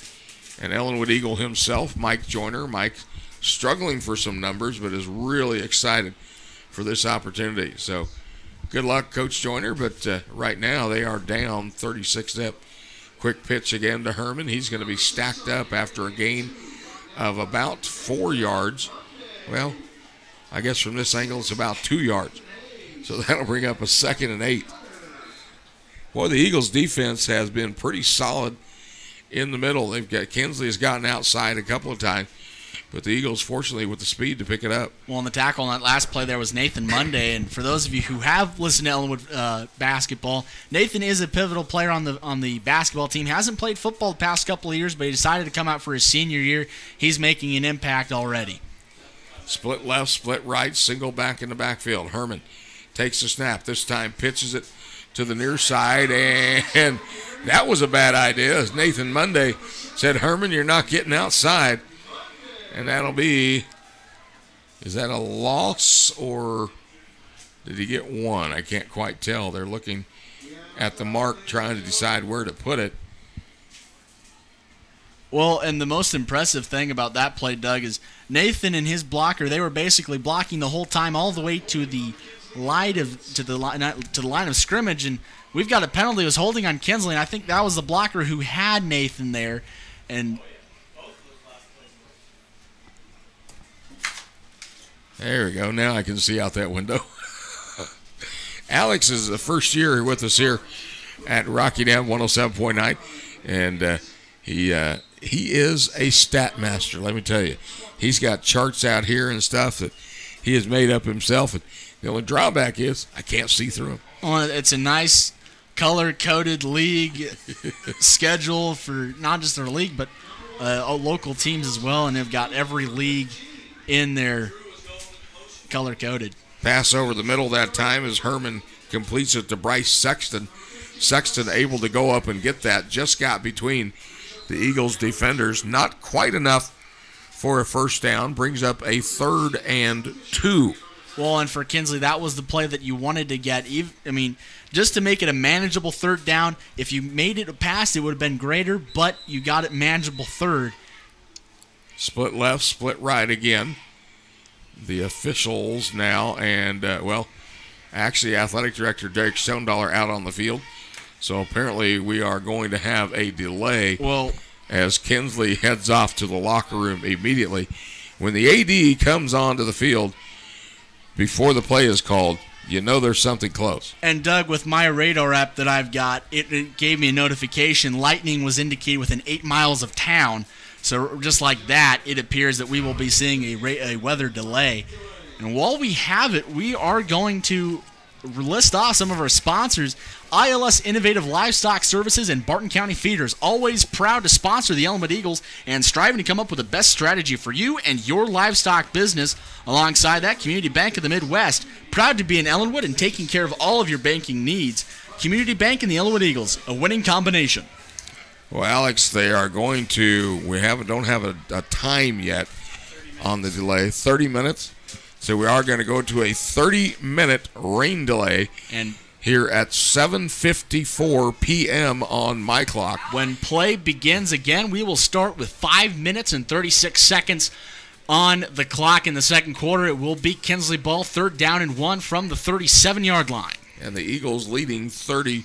an Ellenwood Eagle himself, Mike Joyner. Mike struggling for some numbers, but is really excited for this opportunity. So good luck, Coach Joyner. But right now they are down 36-0. Quick pitch again to Herman. He's going to be stacked up after a gain of about 4 yards. Well, I guess from this angle it's about 2 yards. So that'll bring up a 2nd and 8. Boy, the Eagles' defense has been pretty solid in the middle. Kinsley has gotten outside a couple of times, but the Eagles, fortunately, with the speed to pick it up. Well, on the tackle on that last play there was Nathan Monday, and for those of you who have listened to Ellenwood basketball, Nathan is a pivotal player on the basketball team. Hasn't played football the past couple of years, but he decided to come out for his senior year. He's making an impact already. Split left, split right, single back in the backfield. Herman takes the snap. This time pitches it to the near side, and that was a bad idea. As Nathan Monday said, Herman, you're not getting outside. And that'll be, is that a loss or did he get one? I can't quite tell. They're looking at the mark trying to decide where to put it. Well, and the most impressive thing about that play, Doug, is Nathan and his blocker, they were basically blocking the whole time all the way to the line of scrimmage, and we've got a penalty. It was holding on Kinsley, and I think that was the blocker who had Nathan there. And there we go. Now I can see out that window. Alex is the first year with us here at Rocky Dam 107.9, and he is a stat master, let me tell you. He's got charts out here and stuff that he has made up himself, and the only drawback is I can't see through them. Well, it's a nice color-coded league schedule for not just their league, but local teams as well, and they've got every league in there color-coded. Pass over the middle that time as Herman completes it to Bryce Sexton. Sexton able to go up and get that. Just got between the Eagles defenders. Not quite enough for a first down. Brings up a 3rd and 2. Well, and for Kinsley, that was the play that you wanted to get. I mean, just to make it a manageable 3rd down. If you made it a pass, it would have been greater, but you got it manageable 3rd. Split left, split right again. The officials now, and, actually Athletic Director Derek Stonedaller out on the field. So apparently we are going to have a delay as Kinsley heads off to the locker room immediately. When the AD comes onto the field before the play is called, you know there's something close. And Doug, with my radar app that I've got, it gave me a notification. Lightning was indicated within 8 miles of town. So just like that, it appears that we will be seeing a weather delay. And while we have it, we are going to list off some of our sponsors. ILS Innovative Livestock Services and Barton County Feeders, always proud to sponsor the Elmwood Eagles and striving to come up with the best strategy for you and your livestock business. Alongside that, Community Bank of the Midwest, proud to be in Ellenwood and taking care of all of your banking needs. Community Bank and the Ellenwood Eagles, a winning combination. Well, Alex, they are going to, don't have a time yet on the delay, 30 minutes. So we are going to go to a 30-minute rain delay and here at 7:54 p.m. on my clock. When play begins again, we will start with 5 minutes and 36 seconds on the clock in the second quarter. It will be Kinsley ball, 3rd down and 1 from the 37-yard line. And the Eagles leading 30-0.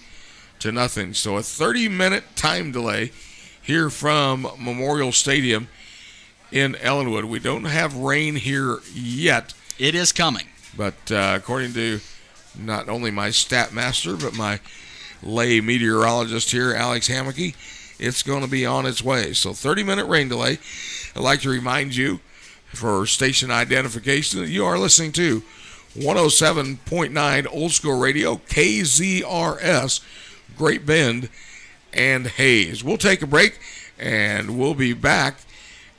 So a 30-minute time delay here from Memorial Stadium in Ellenwood. We don't have rain here yet. It is coming. But according to not only my stat master, but my lay meteorologist here, Alex Hammocky, it's going to be on its way. So 30-minute rain delay. I'd like to remind you for station identification that you are listening to 107.9 Old School Radio, KZRS, Great Bend, and Hayes. We'll take a break, and we'll be back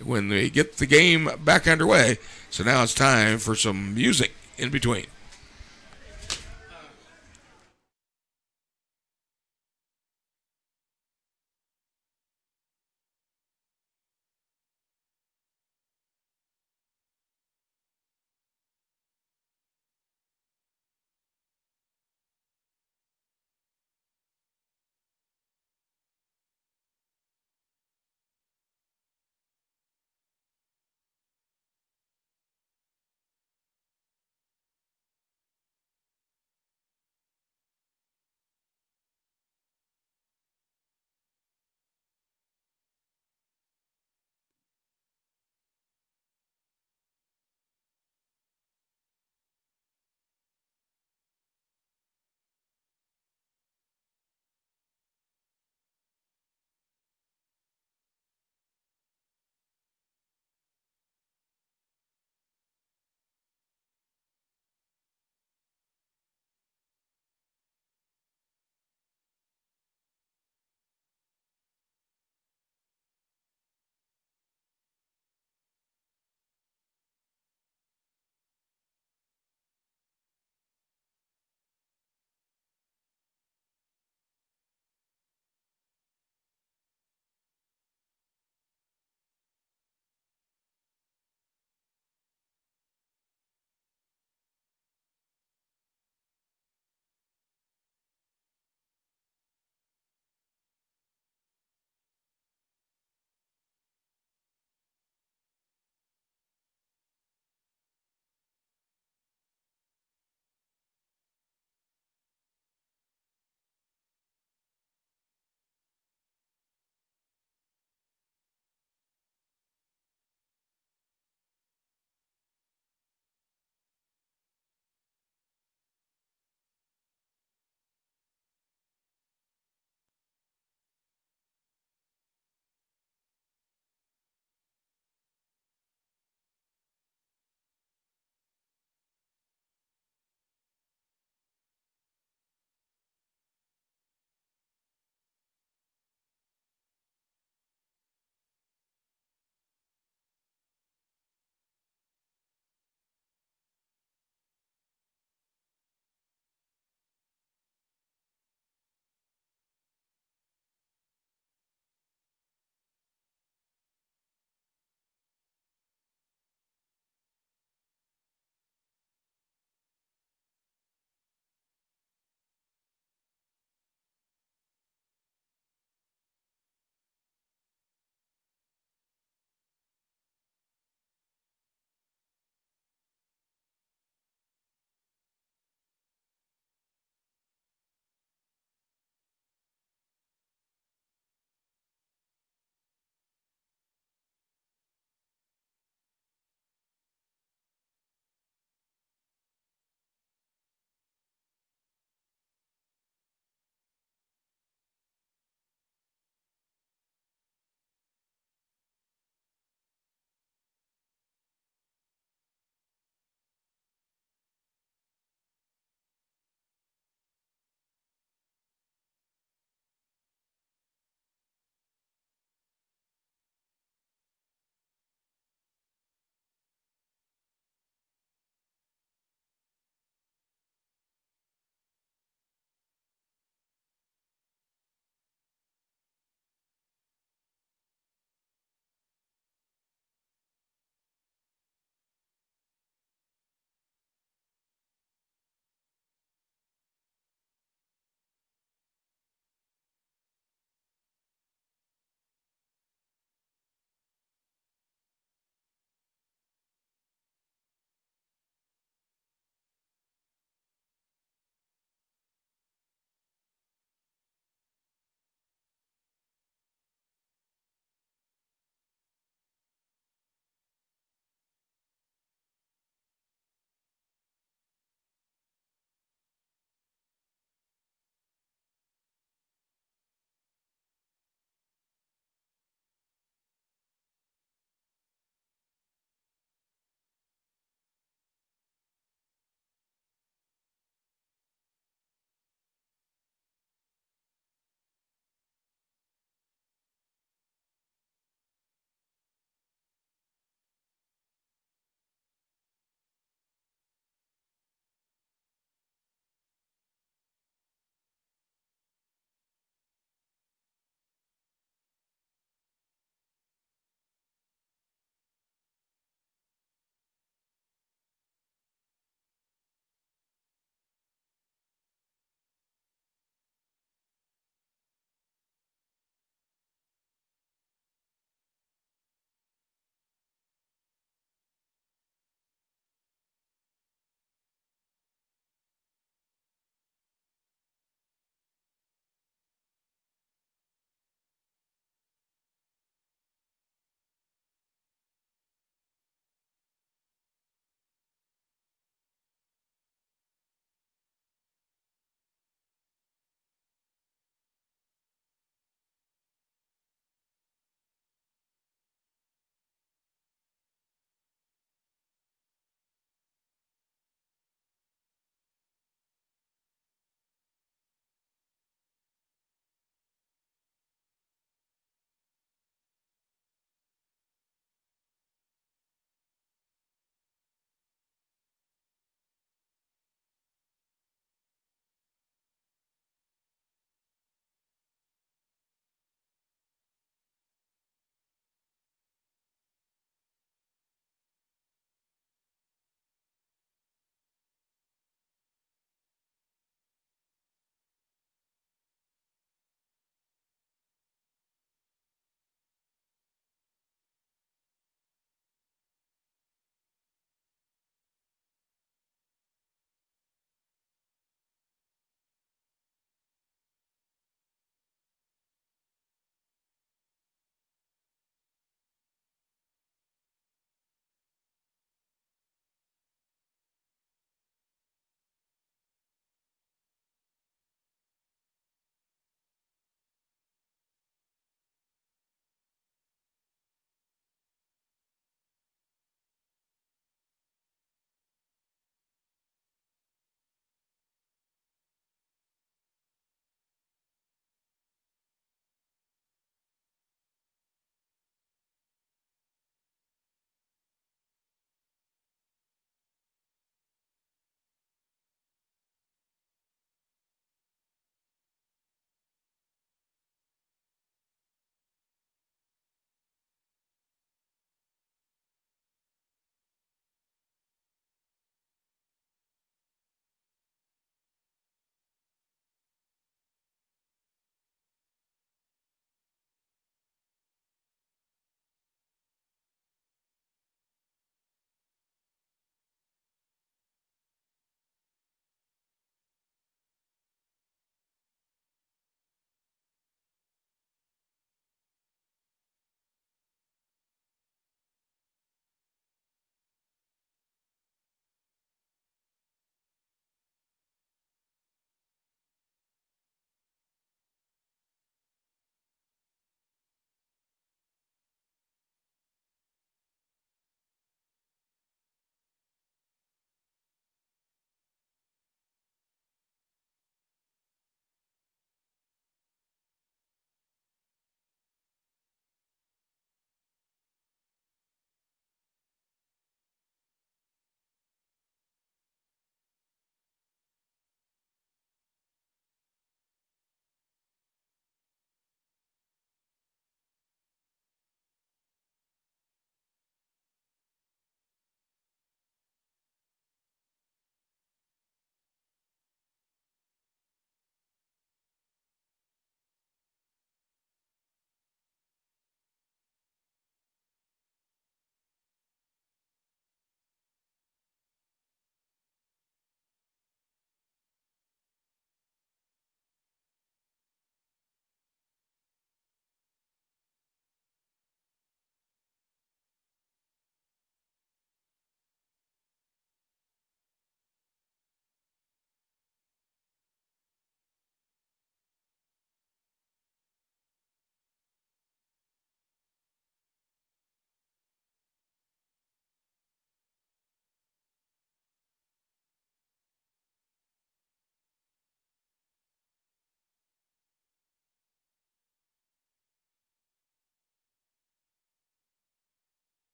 when we get the game back underway. So now it's time for some music in between.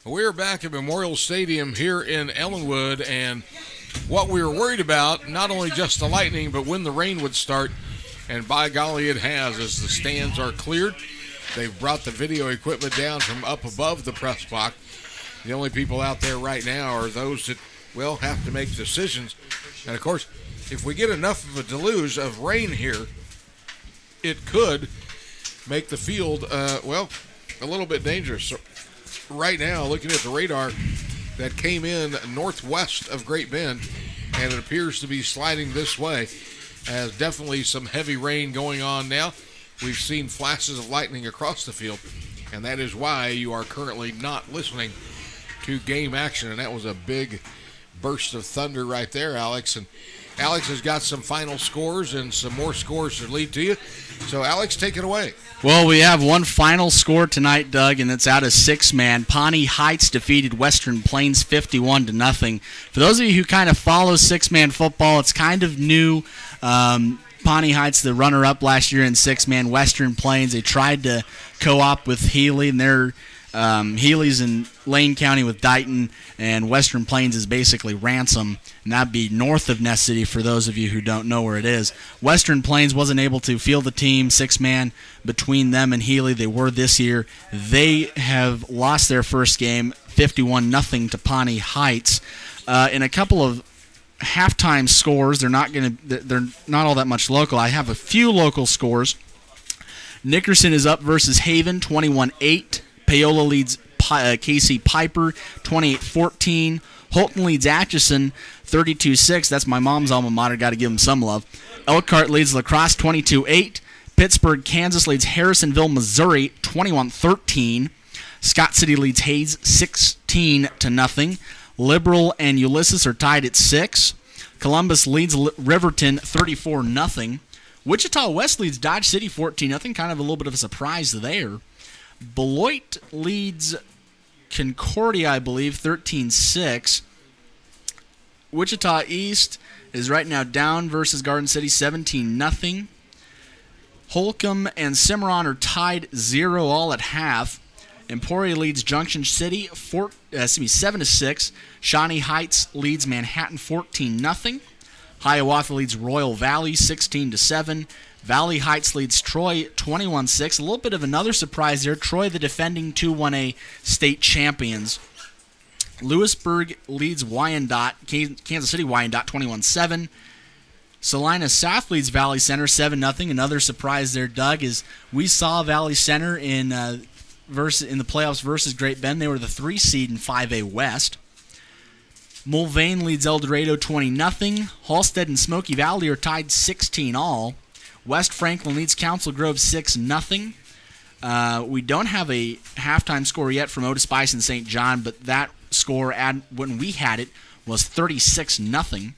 We're back at Memorial Stadium here in Ellenwood, and what we were worried about, not only just the lightning, but when the rain would start, and by golly it has, as the stands are cleared. They've brought the video equipment down from up above the press box. The only people out there right now are those that, well, have to make decisions. And, of course, if we get enough of a deluge of rain here, it could make the field, well, a little bit dangerous. So right now, looking at the radar that came in northwest of Great Bend, and it appears to be sliding this way, as definitely some heavy rain going on now. We've seen flashes of lightning across the field, and that is why you are currently not listening to game action. And that was a big burst of thunder right there, Alex. And Alex has got some final scores and some more scores to lead to you. So, Alex, take it away. Well, we have one final score tonight, Doug, and it's out of six-man. Pawnee Heights defeated Western Plains 51-0. For those of you who kind of follow six-man football, it's kind of new. Pawnee Heights, the runner-up last year in six-man. Western Plains, they tried to co-op with Healy, and they're Healy's in Lane County with Dighton, and Western Plains is basically Ransom, and that'd be north of Ness City for those of you who don't know where it is. Western Plains wasn't able to field the team, six-man between them and Healy. They were this year. They have lost their first game, 51-0 to Pawnee Heights. In a couple of halftime scores, they're not all that much local. I have a few local scores. Nickerson is up versus Haven, 21-8. Paola leads KC Piper, 28-14. Holton leads Atchison, 32-6. That's my mom's alma mater. Got to give them some love. Elkhart leads La Crosse, 22-8. Pittsburgh, Kansas leads Harrisonville, Missouri, 21-13. Scott City leads Hayes, 16-0. Liberal and Ulysses are tied at 6. Columbus leads Riverton, 34-0. Wichita West leads Dodge City, 14-0. Kind of a little bit of a surprise there. Beloit leads Concordia, I believe, 13-6. Wichita East is right now down versus Garden City, 17-0. Holcomb and Cimarron are tied 0 all at half. Emporia leads Junction City 7-6. Shawnee Heights leads Manhattan 14-0. Hiawatha leads Royal Valley 16-7. Valley Heights leads Troy 21-6. A little bit of another surprise there. Troy, the defending 2-1A state champions. Lewisburg leads Wyandotte, Kansas City Wyandotte 21-7. Salina South leads Valley Center 7-0. Another surprise there, Doug, is we saw Valley Center in the playoffs versus Great Bend. They were the 3 seed in 5A West. Mulvane leads El Dorado 20-0. Halstead and Smoky Valley are tied 16 all. West Franklin leads Council Grove 6-0. We don't have a halftime score yet from Otis Spice and St. John, but that score when we had it was 36-0.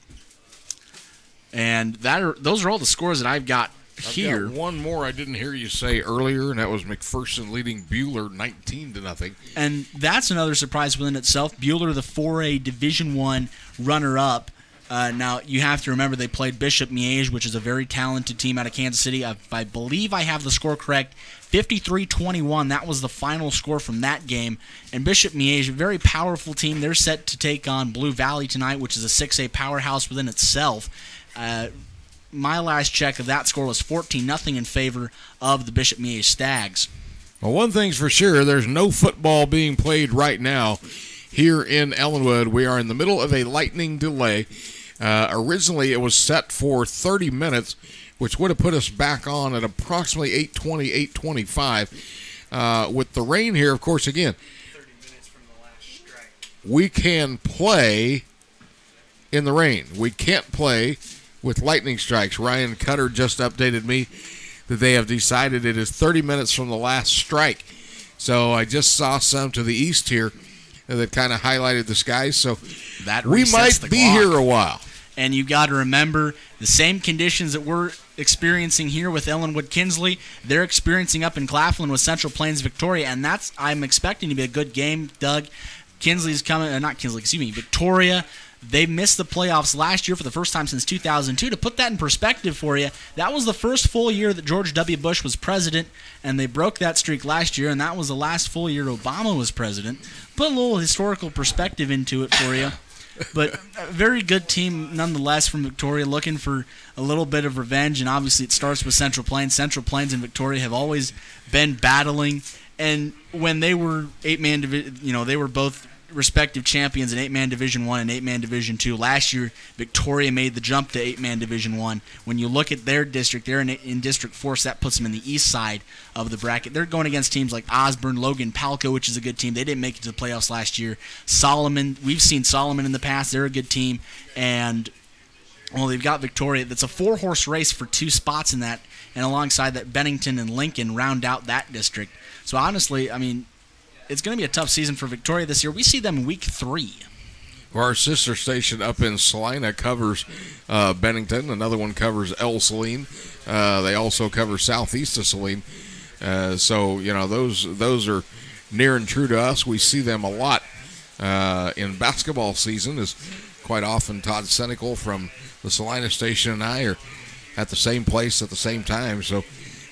And those are all the scores that I've got here. I've got one more I didn't hear you say earlier, and that was McPherson leading Buhler 19-0. And that's another surprise within itself. Buhler, the 4A Division I runner-up. Now, you have to remember they played Bishop Miege, which is a very talented team out of Kansas City. I believe I have the score correct. 53-21, that was the final score from that game. And Bishop Miege, a very powerful team. They're set to take on Blue Valley tonight, which is a 6A powerhouse within itself. My last check of that score was 14-0 in favor of the Bishop Miege Stags. Well, one thing's for sure, there's no football being played right now here in Ellenwood. We are in the middle of a lightning delay. Originally, it was set for 30 minutes, which would have put us back on at approximately 8:20, 8:25. With the rain here, of course, again, 30 minutes from the last strike. We can play in the rain. We can't play with lightning strikes. Ryan Cutter just updated me that they have decided it is 30 minutes from the last strike. So I just saw some to the east here that kind of highlighted the skies. So that we might be here a while. And you got to remember the same conditions that we're experiencing here with Ellenwood Kinsley, they're experiencing up in Claflin with Central Plains Victoria, and I'm expecting to be a good game, Doug. Victoria They missed the playoffs last year for the first time since 2002. To put that in perspective for you, that was the first full year that George W. Bush was president, and they broke that streak last year, and that was the last full year Obama was president. Put a little historical perspective into it for you. But a very good team nonetheless from Victoria, looking for a little bit of revenge, and obviously it starts with Central Plains. Central Plains and Victoria have always been battling, and when they were eight-man division, they were both respective champions in 8-man Division 1 and 8-man Division 2. Last year, Victoria made the jump to 8-man Division 1. When you look at their district, they're in District 4, so that puts them in the east side of the bracket. They're going against teams like Osborne, Logan, Palco, which is a good team. They didn't make it to the playoffs last year. Solomon, we've seen Solomon in the past. They're a good team. And, well, they've got Victoria. That's a 4-horse race for 2 spots in that. And alongside that, Bennington and Lincoln round out that district. So, honestly, I mean, it's going to be a tough season for Victoria this year. We see them in week 3. Well, our sister station up in Salina covers Bennington. Another one covers El Saline. They also cover southeast of Saline. So, those are near and true to us. We see them a lot in basketball season. Is quite often Todd Senecal from the Salina station and I are at the same place at the same time. So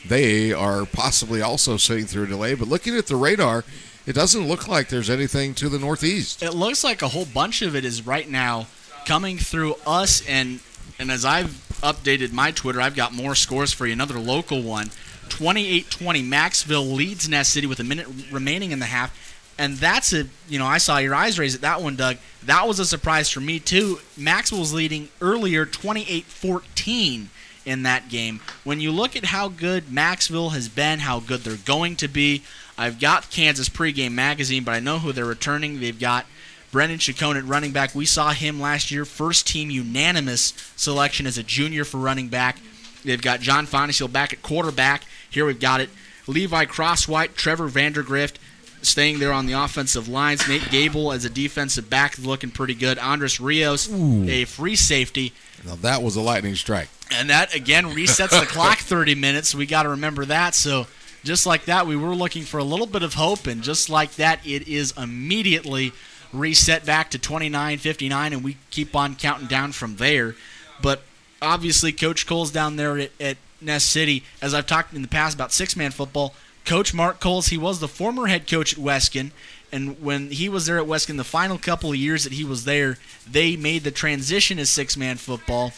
they are possibly also sitting through a delay. But looking at the radar, it doesn't look like there's anything to the northeast. It looks like a whole bunch of it is right now coming through us, and as I've updated my Twitter, I've got more scores for you. Another local one, 28-20, Maxville leads Ness City with a minute remaining in the half, and that's I saw your eyes raise at that one, Doug. That was a surprise for me, too. Maxville's leading earlier, 28-14 in that game. When you look at how good Maxville has been, how good they're going to be, I've got Kansas pregame magazine, but I know who they're returning. They've got Brendan Chacon at running back. We saw him last year, first team unanimous selection as a junior for running back. They've got John Fonesiel back at quarterback. Here we've got it. Levi Crosswhite, Trevor Vandergrift staying there on the offensive lines. Nate Gable as a defensive back looking pretty good. Andres Rios, a free safety. Now that was a lightning strike. And that, again, resets the clock 30 minutes. We got to remember that. So just like that, we were looking for a little bit of hope, and just like that, it is immediately reset back to 29-59, and we keep on counting down from there. But obviously, Coach Cole's down there at Ness City. As I've talked in the past about 6-man football, Coach Mark Coles, he was the former head coach at Weskin, and when he was there at Weskin, the final couple of years that he was there, they made the transition to 6-man football.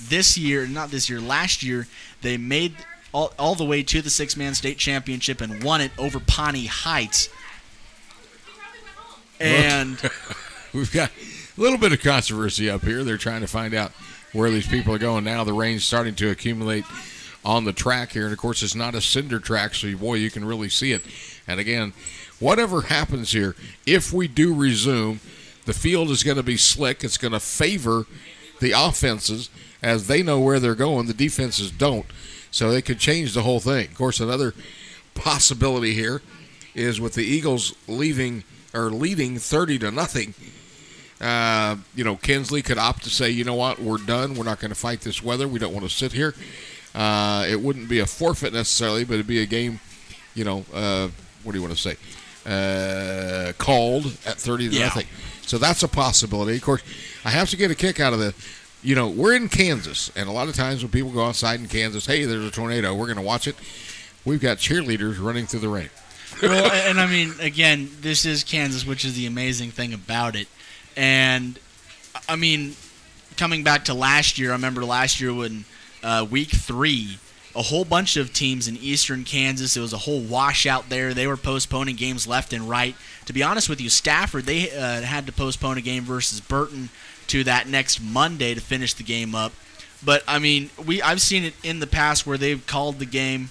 Last year, they made all the way to the 6-man state championship and won it over Pawnee Heights. And we've got a little bit of controversy up here. They're trying to find out where these people are going now. The rain's starting to accumulate on the track here. And, of course, it's not a cinder track, so, boy, you can really see it. And, again, whatever happens here, if we do resume, the field is going to be slick. It's going to favor the offenses as they know where they're going. The defenses don't. So they could change the whole thing. Of course, another possibility here is with the Eagles leading 30-0. Kinsley could opt to say, you know what, we're done. We're not going to fight this weather. We don't want to sit here. It wouldn't be a forfeit necessarily, but it'd be a game, what do you want to say, called at 30-0. So that's a possibility. Of course, I have to get a kick out of the. We're in Kansas, and a lot of times when people go outside in Kansas, hey, there's a tornado, we're going to watch it. We've got cheerleaders running through the rain. Well, and I mean, again, this is Kansas, which is the amazing thing about it. And, I mean, coming back to last year, I remember last year when week 3, a whole bunch of teams in eastern Kansas, it was a whole washout there. They were postponing games left and right. To be honest with you, Stafford, they had to postpone a game versus Burton to that next Monday to finish the game up. But, I mean, I've seen it in the past where they've called the game.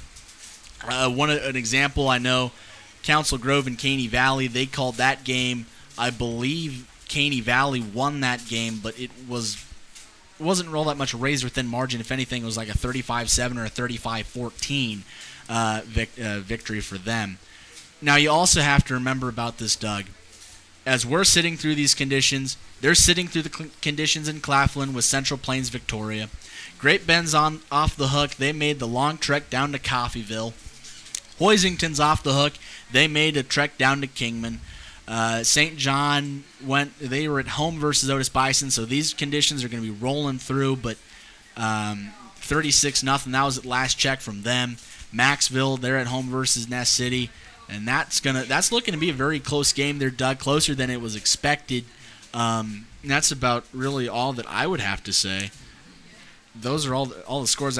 An example I know, Council Grove and Caney Valley, they called that game. I believe Caney Valley won that game, but it wasn't all that much a razor-thin margin. If anything, it was like a 35-7 or a 35-14 victory for them. Now, you also have to remember about this, Doug. As we're sitting through these conditions, they're sitting through the conditions in Claflin with Central Plains Victoria. Great Bend's off the hook. They made the long trek down to Coffeyville. Hoisington's off the hook. They made a trek down to Kingman. St. John they were at home versus Otis Bison, so these conditions are going to be rolling through, but 36-0, that was at last check from them. Maxville, they're at home versus Ness City, and that's looking to be a very close game there, Doug, closer than it was expected. And that's about really all that I would have to say. Those are all the scores.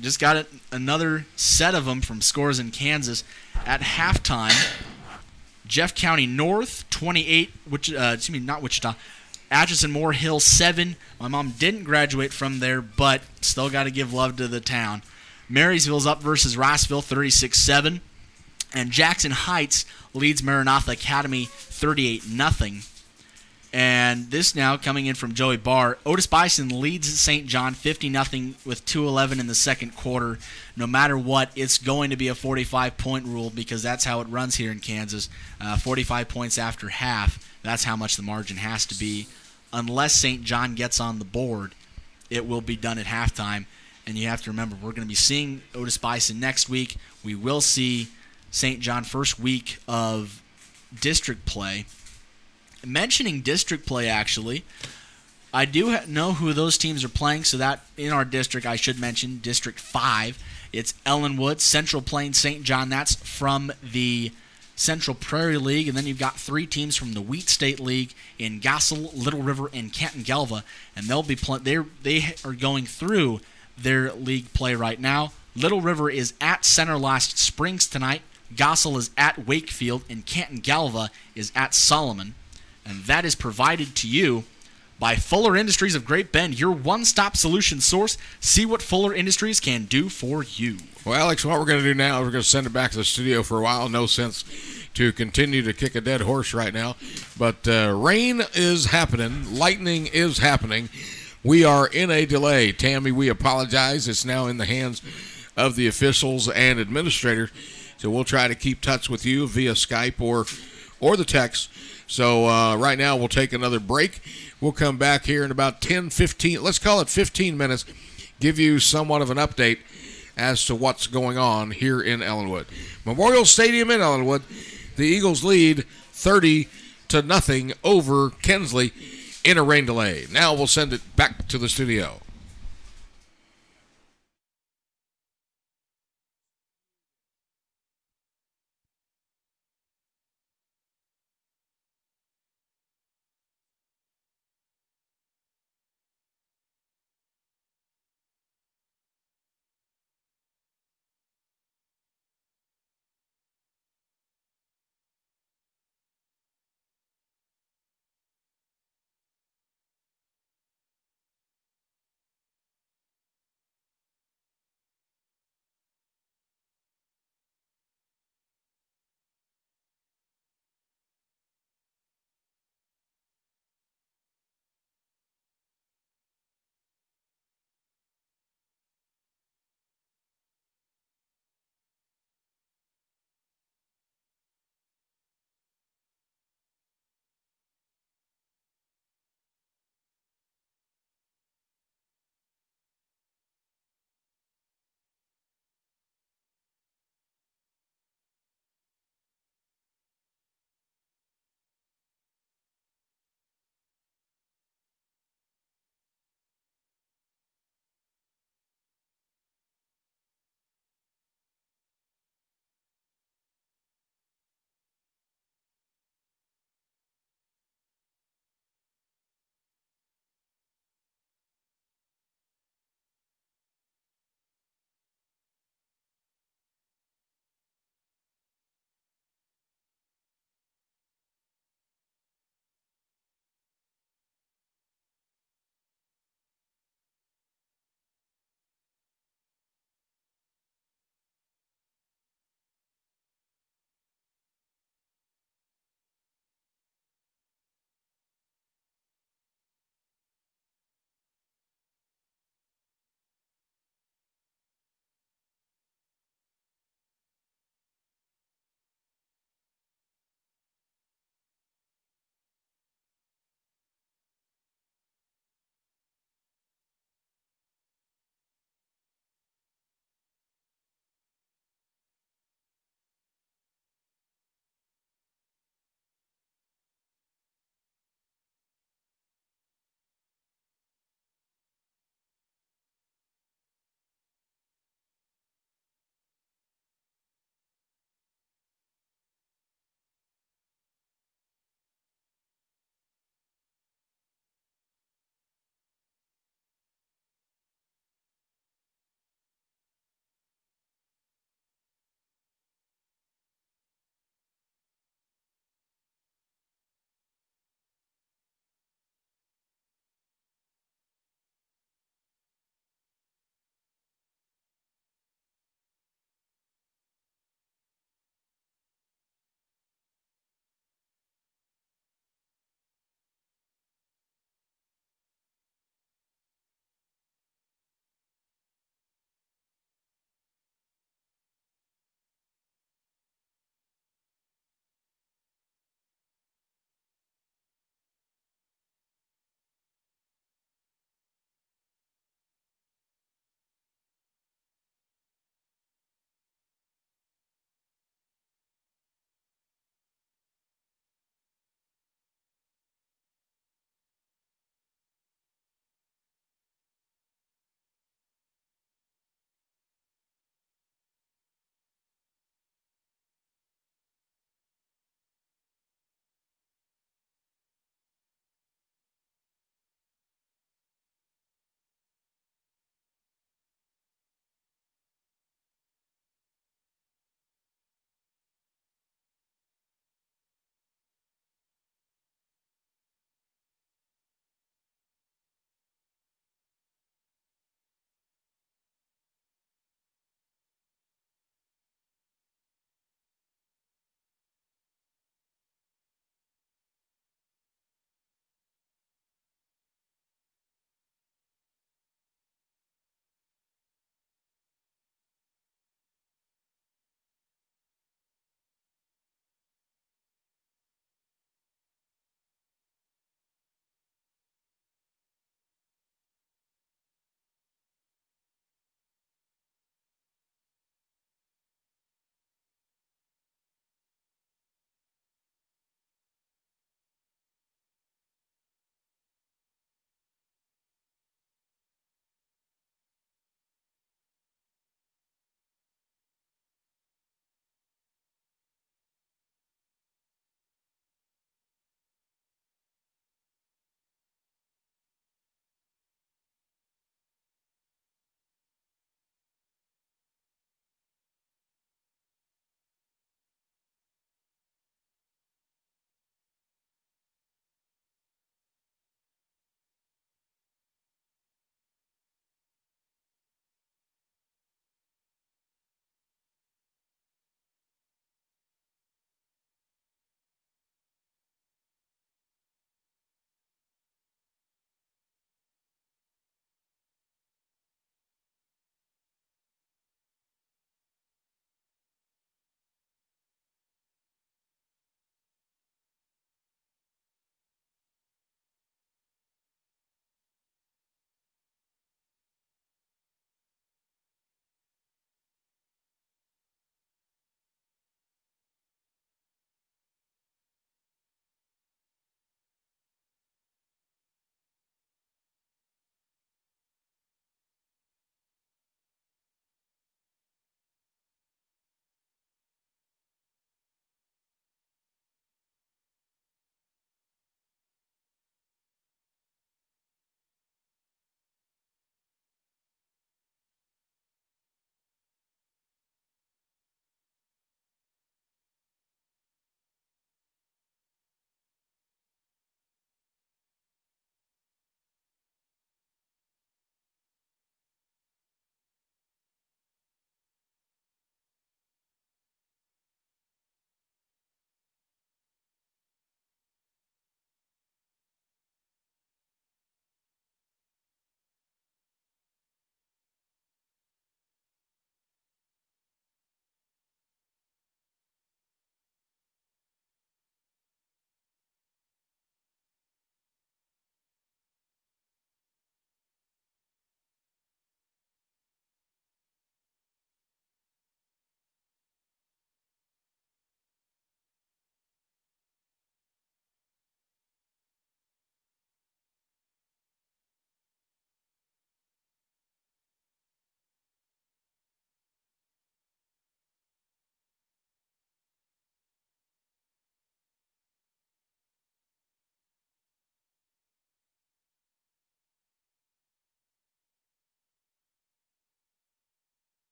Just got another set of them from Scores in Kansas. At halftime, Jeff County North 28, not Wichita. Atchison Moore Hill 7. My mom didn't graduate from there, but still got to give love to the town. Marysville's up versus Rossville 36-7. And Jackson Heights leads Maranatha Academy 38-0. And this now coming in from Joey Barr. Otis Bison leads St. John 50-0 with 2:11 in the second quarter. No matter what, it's going to be a 45-point rule because that's how it runs here in Kansas. 45 points after half. That's how much the margin has to be. Unless St. John gets on the board, it will be done at halftime. And you have to remember, we're going to be seeing Otis Bison next week. We will see St. John first week of district play. Mentioning district play, actually, I do know who those teams are playing, so that in our district, I should mention District 5. It's Ellenwood, Central Plains, St. John. That's from the Central Prairie League, and then you've got 3 teams from the Wheat State League in Gossel, Little River, and Canton-Galva, and they'll be they are going through their league play right now. Little River is at Center Lost Springs tonight. Gossel is at Wakefield, and Canton-Galva is at Solomon. And that is provided to you by Fuller Industries of Great Bend, your one-stop solution source. See what Fuller Industries can do for you. Well, Alex, what we're going to do now is we're going to send it back to the studio for a while. No sense to continue to kick a dead horse right now. But rain is happening. Lightning is happening. We are in a delay. Tammy, we apologize. It's now in the hands of the officials and administrators. So we'll try to keep touch with you via Skype or the text. So right now we'll take another break. We'll come back here in about 10, 15, let's call it 15 minutes, give you somewhat of an update as to what's going on here in Ellenwood. Memorial Stadium in Ellenwood, the Eagles lead 30-0 over Kinsley in a rain delay. Now we'll send it back to the studio.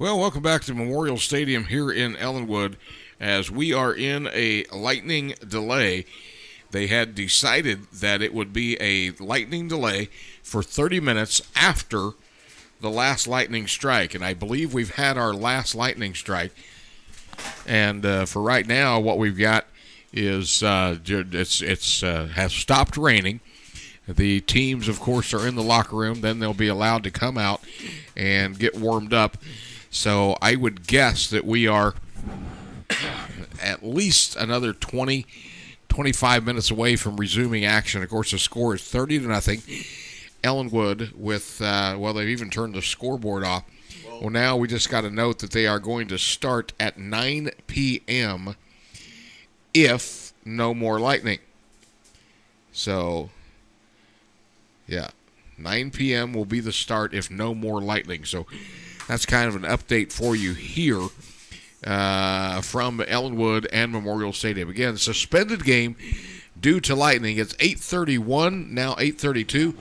Well, welcome back to Memorial Stadium here in Ellenwood as we are in a lightning delay. They had decided that it would be a lightning delay for 30 minutes after the last lightning strike, and I believe we've had our last lightning strike. And for right now, what we've got is it's has stopped raining. The teams, of course, are in the locker room. Then they'll be allowed to come out and get warmed up. So I would guess that we are at least another 20, 25 minutes away from resuming action. Of course, the score is 30-0. Ellenwood with, they've even turned the scoreboard off. Well, now we just got a note that they are going to start at 9 p.m. if no more lightning. So, yeah, 9 p.m. will be the start if no more lightning. So that's kind of an update for you here from Ellenwood and Memorial Stadium. Again, suspended game due to lightning. It's 8:31, now 8:32.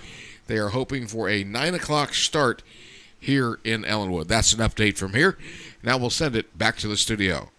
They are hoping for a 9 o'clock start here in Ellenwood. That's an update from here. Now we'll send it back to the studio.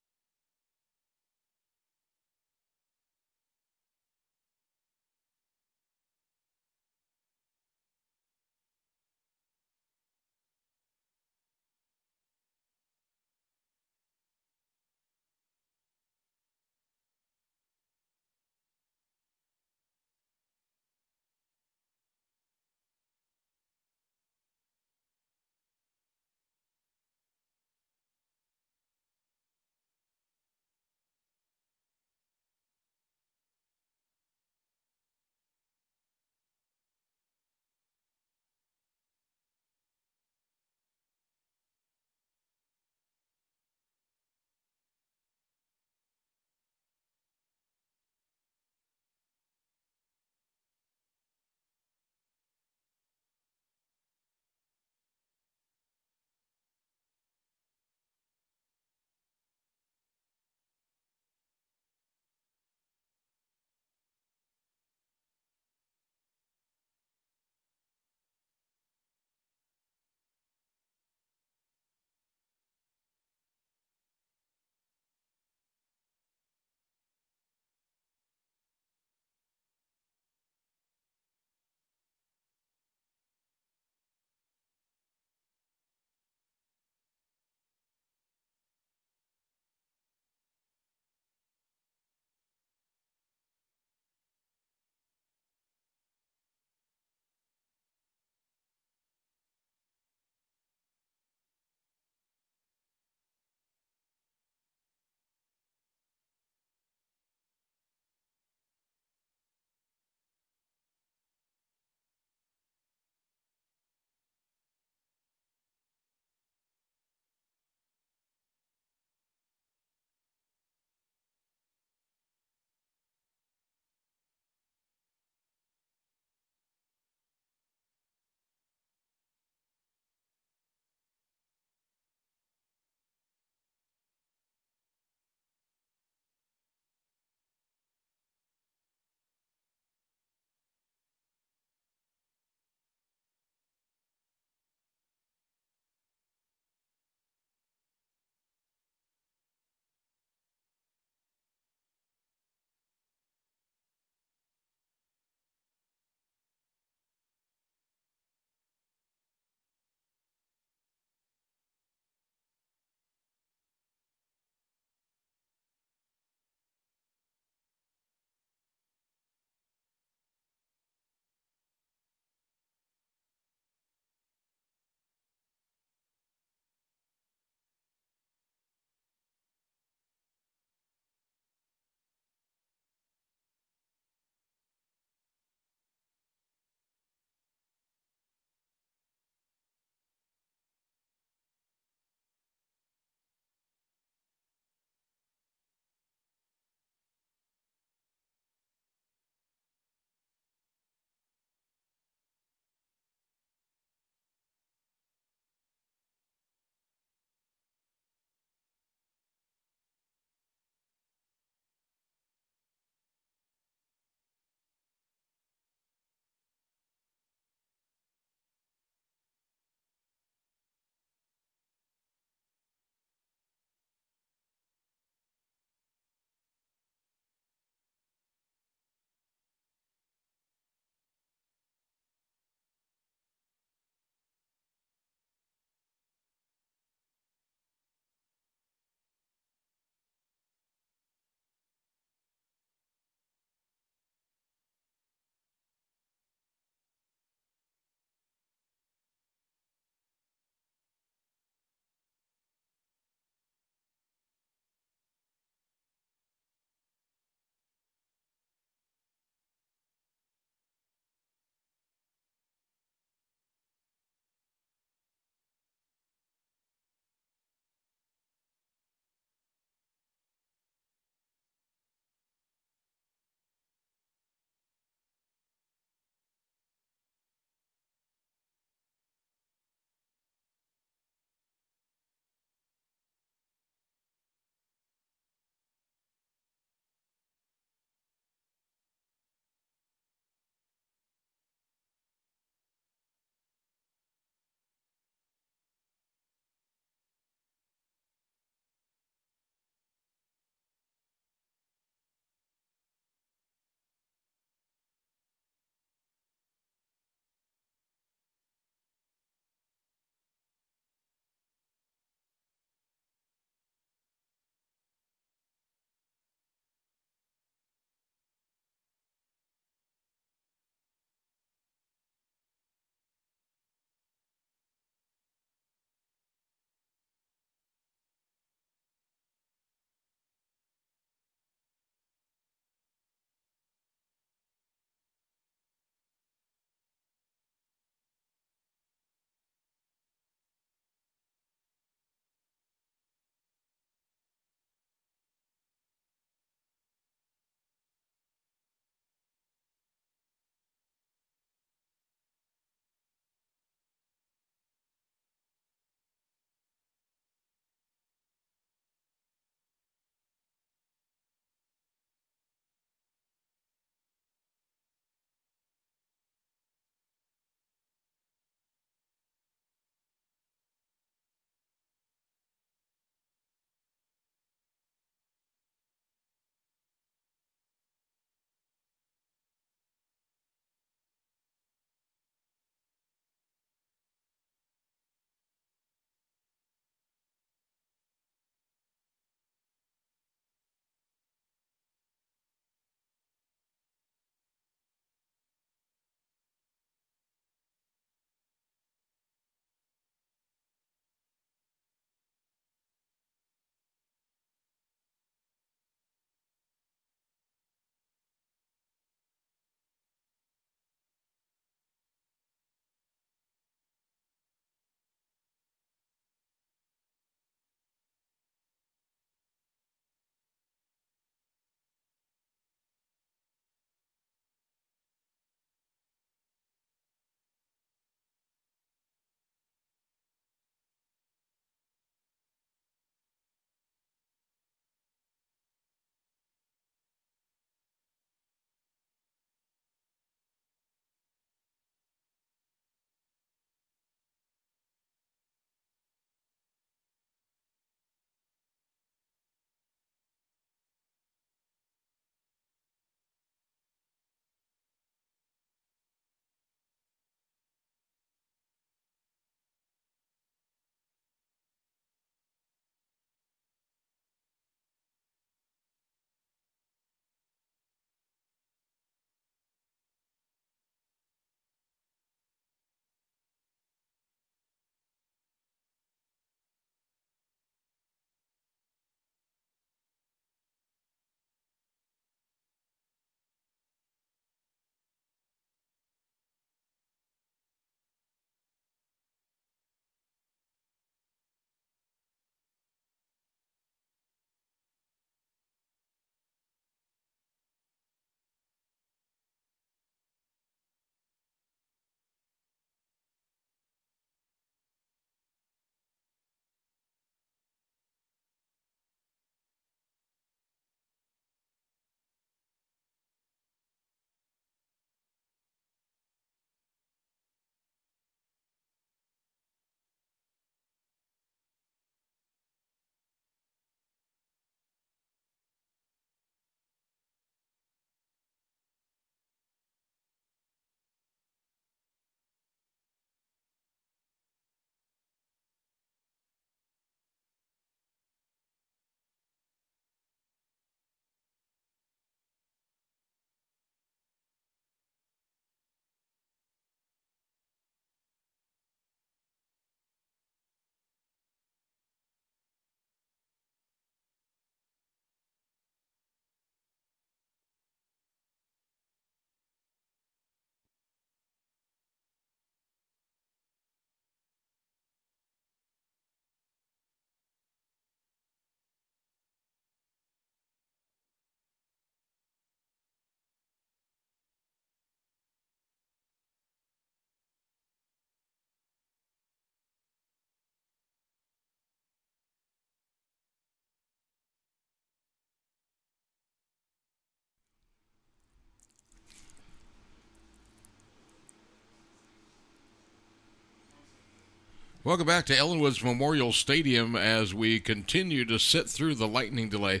Welcome back to Ellenwood's Memorial Stadium as we continue to sit through the lightning delay.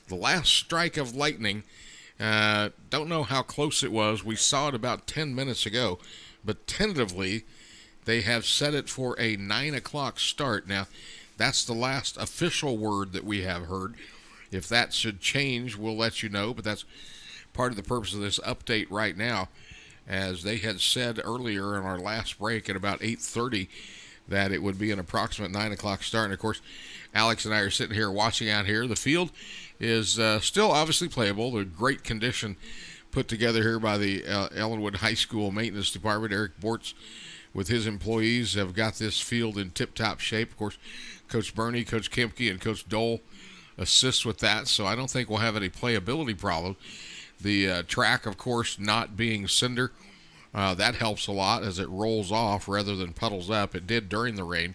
The last strike of lightning, don't know how close it was. We saw it about 10 minutes ago, but tentatively they have set it for a 9 o'clock start. Now, that's the last official word that we have heard. If that should change, we'll let you know, but that's part of the purpose of this update right now, as they had said earlier in our last break at about 8:30 that it would be an approximate 9 o'clock start. And, of course, Alex and I are sitting here watching out here. The field is still obviously playable. The great condition put together here by the Ellenwood High School Maintenance Department. Eric Bortz with his employees have got this field in tip-top shape. Of course, Coach Burney, Coach Kemke, and Coach Dole assist with that, so I don't think we'll have any playability problem. The track, of course, not being cinder, that helps a lot as it rolls off rather than puddles up. It did during the rain,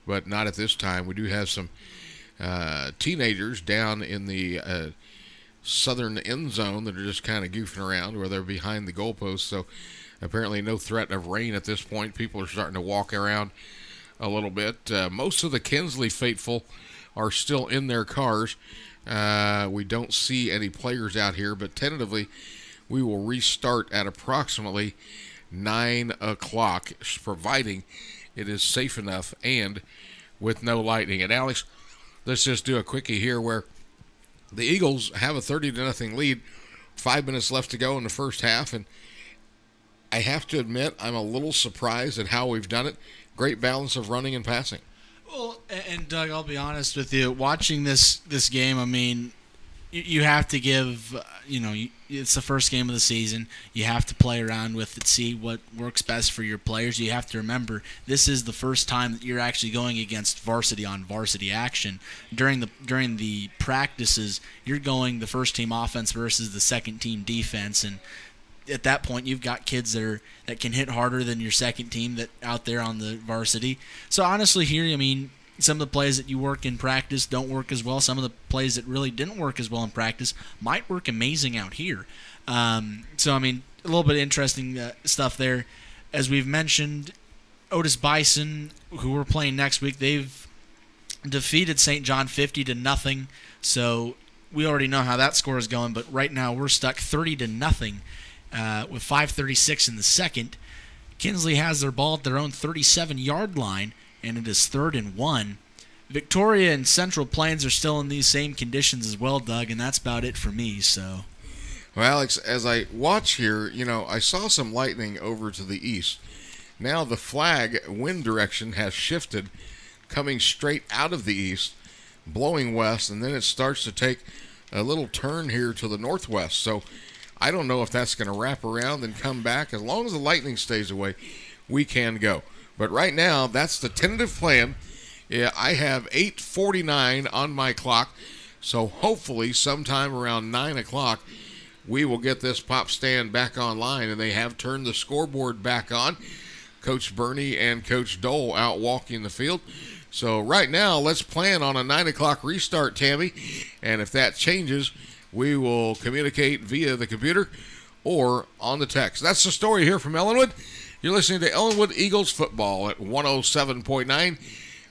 but not at this time. We do have some teenagers down in the southern end zone that are just kind of goofing around where they're behind the goalposts, so apparently no threat of rain at this point. People are starting to walk around a little bit. Most of the Kinsley faithful are still in their cars. We don't see any players out here, but tentatively we will restart at approximately 9 o'clock, providing it is safe enough and with no lightning. And Alex, let's just do a quickie here where the Eagles have a 30-0 lead, 5 minutes left to go in the first half, and I have to admit I'm a little surprised at how we've done it. Great balance of running and passing. Well, and Doug, I'll be honest with you. Watching this game, I mean, you have to give, it's the first game of the season. You have to play around with it, see what works best for your players. You have to remember this is the first time that you're actually going against varsity on varsity action. During the practices, you're going the first team offense versus the second team defense, and at that point, you've got kids that can hit harder than your second team that out there on the varsity. So honestly, here, I mean, some of the plays that you work in practice don't work as well. Some of the plays that really didn't work as well in practice might work amazing out here. So I mean, a little bit of interesting stuff there. As we've mentioned, Otis Bison, who we're playing next week, they've defeated St. John 50-0. So we already know how that score is going. But right now, we're stuck 30-0. With 5:36 in the second. Kinsley has their ball at their own 37-yard line, and it is 3rd and 1. Victoria and Central Plains are still in these same conditions as well, Doug, and that's about it for me. So, well, Alex, as I watch here, I saw some lightning over to the east. Now the flag wind direction has shifted, coming straight out of the east, blowing west, and then it starts to take a little turn here to the northwest. So I don't know if that's going to wrap around and come back. As long as the lightning stays away, we can go. But right now, that's the tentative plan. Yeah, I have 8:49 on my clock, so hopefully sometime around 9 o'clock, we will get this pop stand back online, and they have turned the scoreboard back on. Coach Burney and Coach Dole out walking the field. So right now, let's plan on a 9 o'clock restart, Tammy, and if that changes, we will communicate via the computer or on the text. That's the story here from Ellenwood. You're listening to Ellenwood Eagles football at 107.9.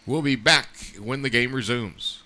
We'll be back when the game resumes.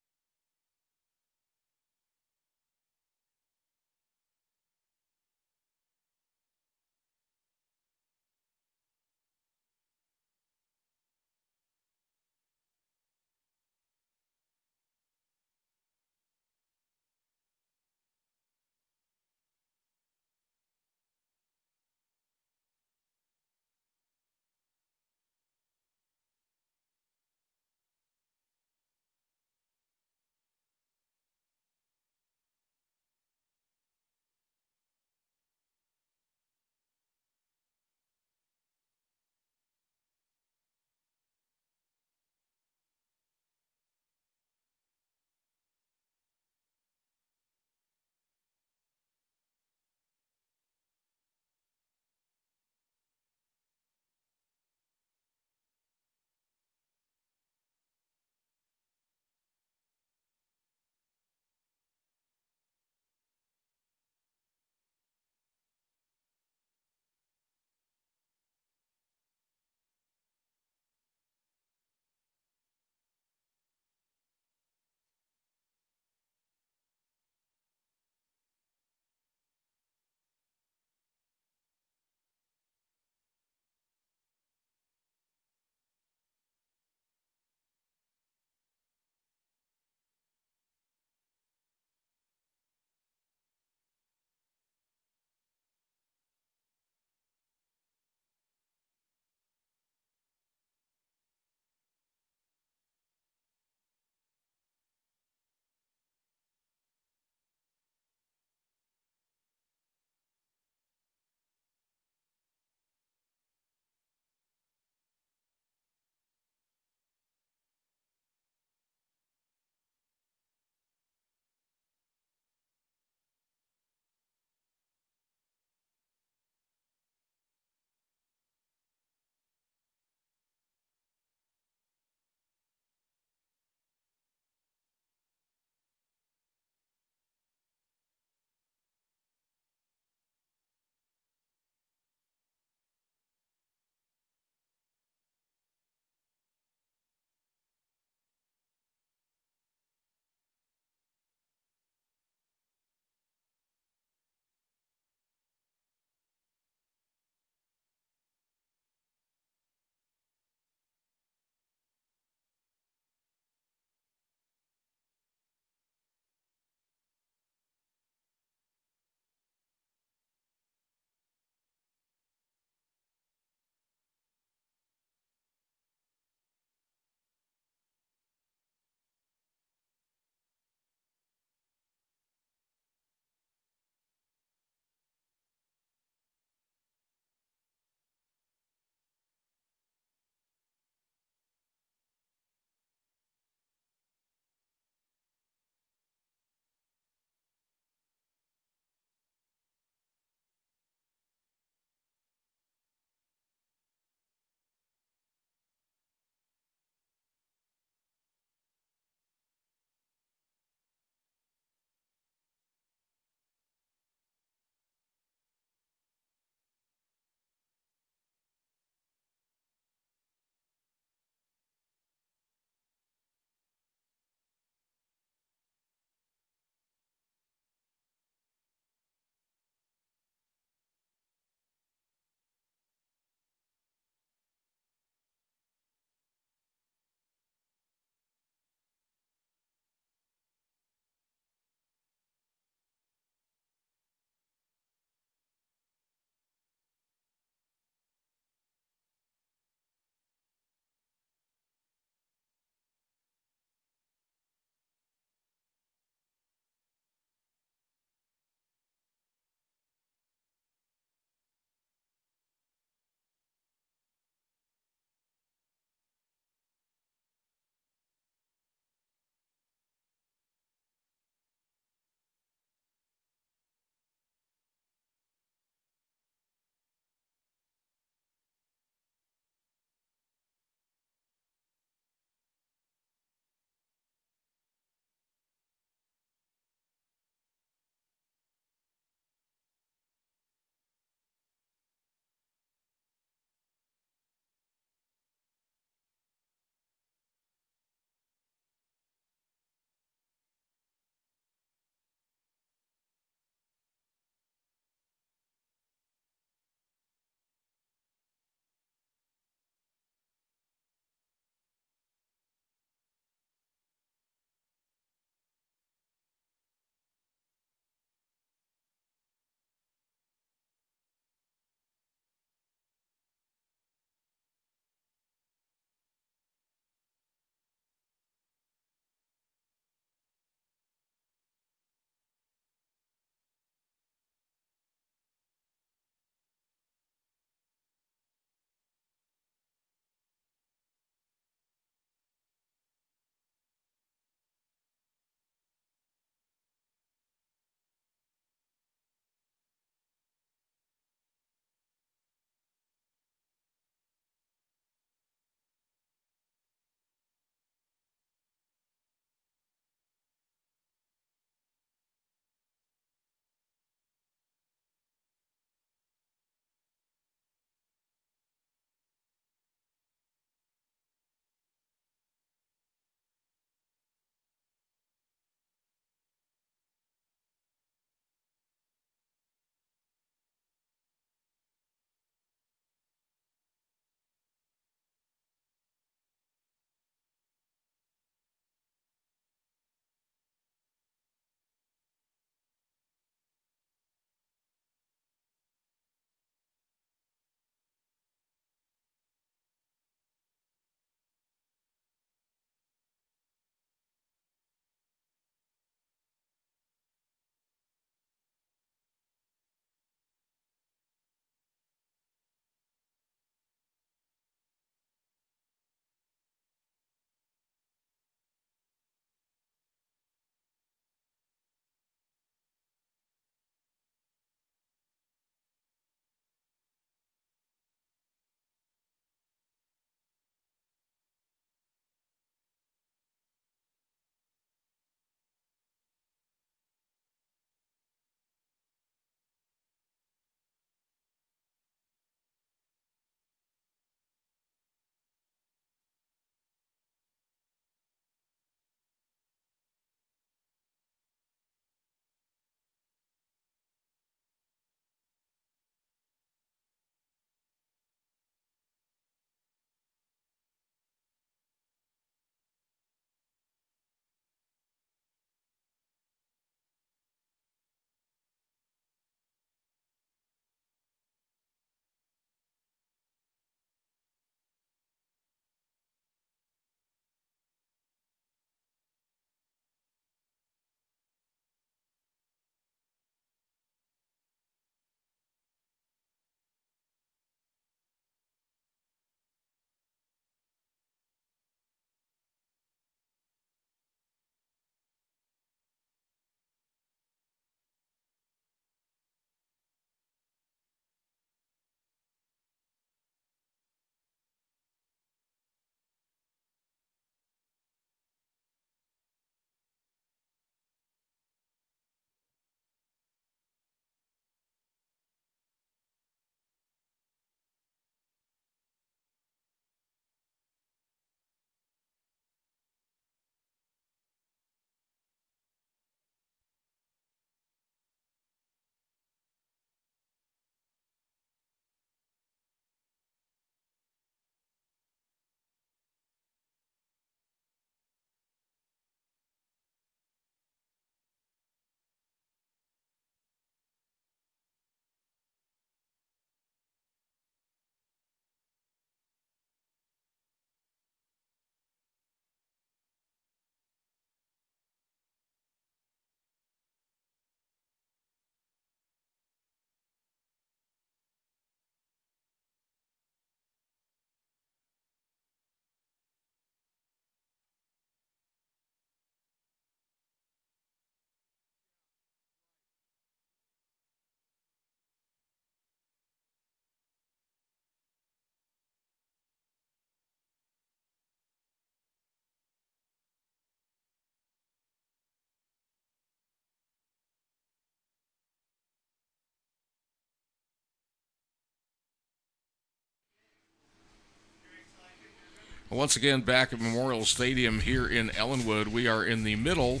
Once again, back at Memorial Stadium here in Ellenwood, we are in the middle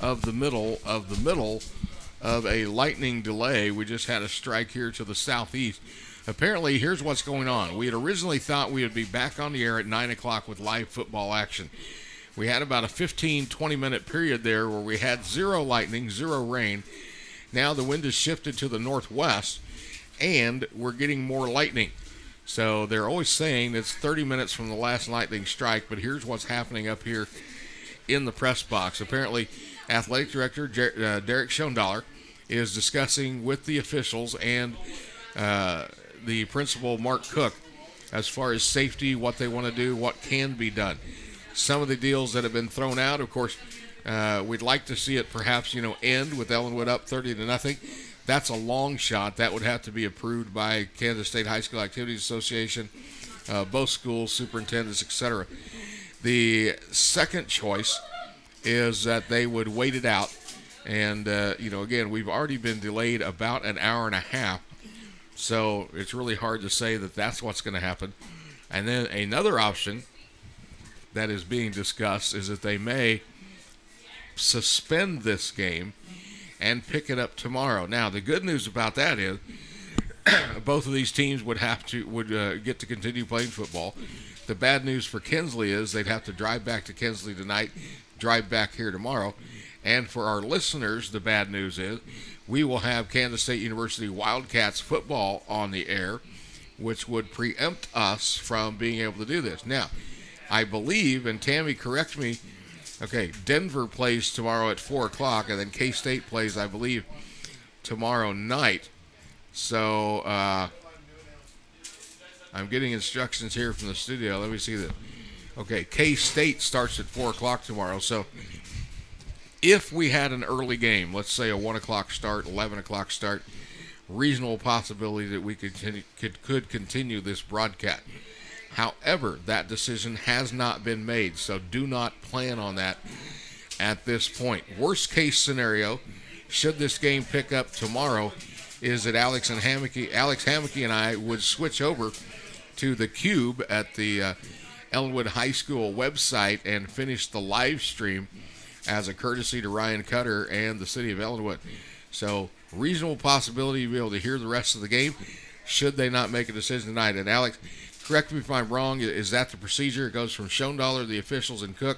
of the middle of the middle of a lightning delay. We just had a strike here to the southeast. Apparently, here's what's going on. We had originally thought we would be back on the air at 9 o'clock with live football action. We had about a 15, 20-minute period there where we had zero lightning, zero rain. Now the wind has shifted to the northwest, and we're getting more lightning. So they're always saying it's 30 minutes from the last lightning strike, but here's what's happening up here in the press box. Apparently, Athletic Director Derek Schoendaler is discussing with the officials and the principal, Mark Cook, as far as safety, what they want to do, what can be done. Some of the deals that have been thrown out, of course, we'd like to see it perhaps, end with Ellenwood up 30-0. That's a long shot. That would have to be approved by Kansas State High School Activities Association, both schools, superintendents, etc. The second choice is that they would wait it out. And, again, we've already been delayed about an hour and a half. So it's really hard to say that that's what's going to happen. And then another option that is being discussed is that they may suspend this game and pick it up tomorrow. Now, the good news about that is both of these teams would get to continue playing football. The bad news for Kinsley is they'd have to drive back to Kinsley tonight, drive back here tomorrow. And for our listeners, the bad news is we will have Kansas State University Wildcats football on the air, which would preempt us from being able to do this. Now, I believe, and Tammy, correct me, okay, Denver plays tomorrow at 4 o'clock, and then K-State plays, I believe, tomorrow night. So I'm getting instructions here from the studio. Let me see this. Okay, K-State starts at 4 o'clock tomorrow. So if we had an early game, let's say a 1 o'clock start, 11 o'clock start, reasonable possibility that we could continue this broadcast. However, that decision has not been made, so do not plan on that at this point. Worst case scenario, should this game pick up tomorrow, is that Alex Hammocky and I would switch over to the Cube at the Ellenwood High School website and finish the live stream as a courtesy to Ryan Cutter and the city of Ellenwood. So, reasonable possibility you'll be able to hear the rest of the game should they not make a decision tonight. And Alex, correct me if I'm wrong, is that the procedure? It goes from Schoendaler, the officials, and Cook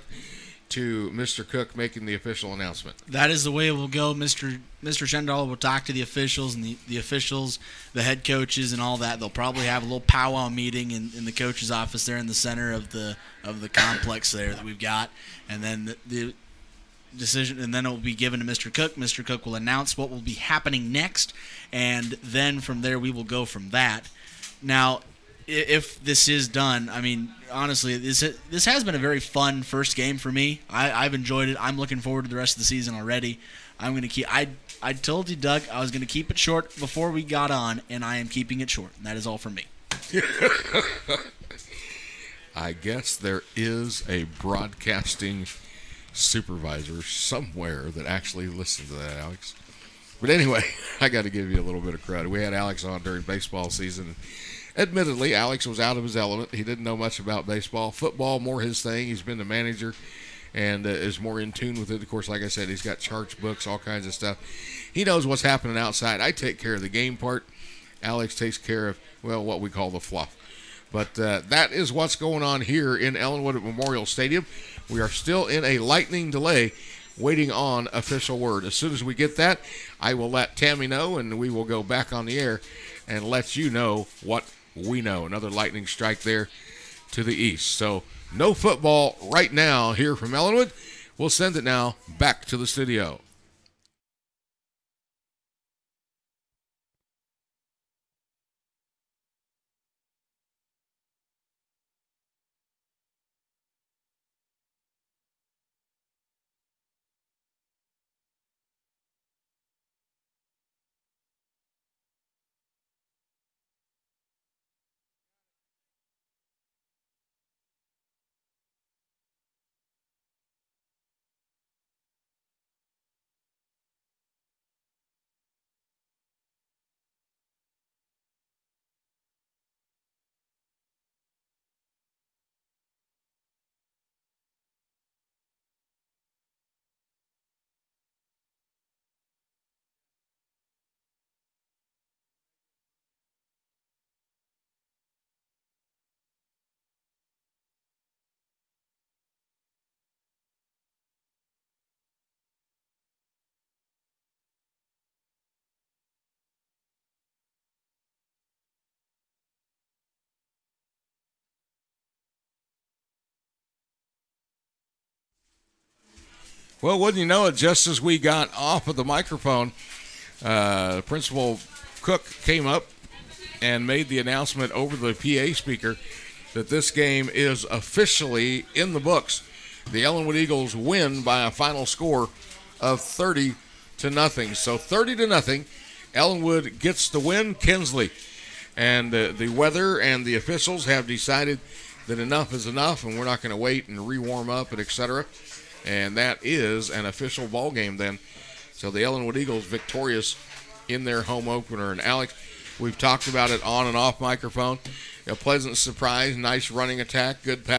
to Mr. Cook making the official announcement. That is the way it will go. Mr. Schoendaler will talk to the officials, and the officials, the head coaches, and all that. They'll probably have a little powwow meeting in the coach's office there in the center of the complex there that we've got. And then the decision, and then it will be given to Mr. Cook. Mr. Cook will announce what will be happening next, and then from there we will go from that. Now, if this is done, I mean, honestly, this has been a very fun first game for me. I've enjoyed it. I'm looking forward to the rest of the season already. I'm going to keep. I told you, Doug, I was going to keep it short before we got on, and I am keeping it short. And that is all for me. I guess there is a broadcasting supervisor somewhere that actually listens to that, Alex. But anyway, I got to give you a little bit of credit. We had Alex on during baseball season. Admittedly, Alex was out of his element. He didn't know much about baseball. Football, more his thing. He's been the manager and is more in tune with it. Of course, like I said, he's got charge books, all kinds of stuff. He knows what's happening outside. I take care of the game part. Alex takes care of, well, what we call the fluff. But that is what's going on here in Ellenwood at Memorial Stadium. We are still in a lightning delay waiting on official word. As soon as we get that, I will let Tammy know, and we will go back on the air and let you know what we know. Another lightning strike there to the east. So no football right now here from Ellenwood. We'll send it now back to the studio. Well, wouldn't you know it, just as we got off of the microphone, Principal Cook came up and made the announcement over the PA speaker that this game is officially in the books. The Ellenwood Eagles win by a final score of 30-0. So 30-0, Ellenwood gets the win. Kinsley and the weather and the officials have decided that enough is enough, and we're not going to wait and re-warm up and etc. And that is an official ball game then. So the Ellenwood Eagles victorious in their home opener. And Alex, we've talked about it on and off microphone. A pleasant surprise, nice running attack, good pass.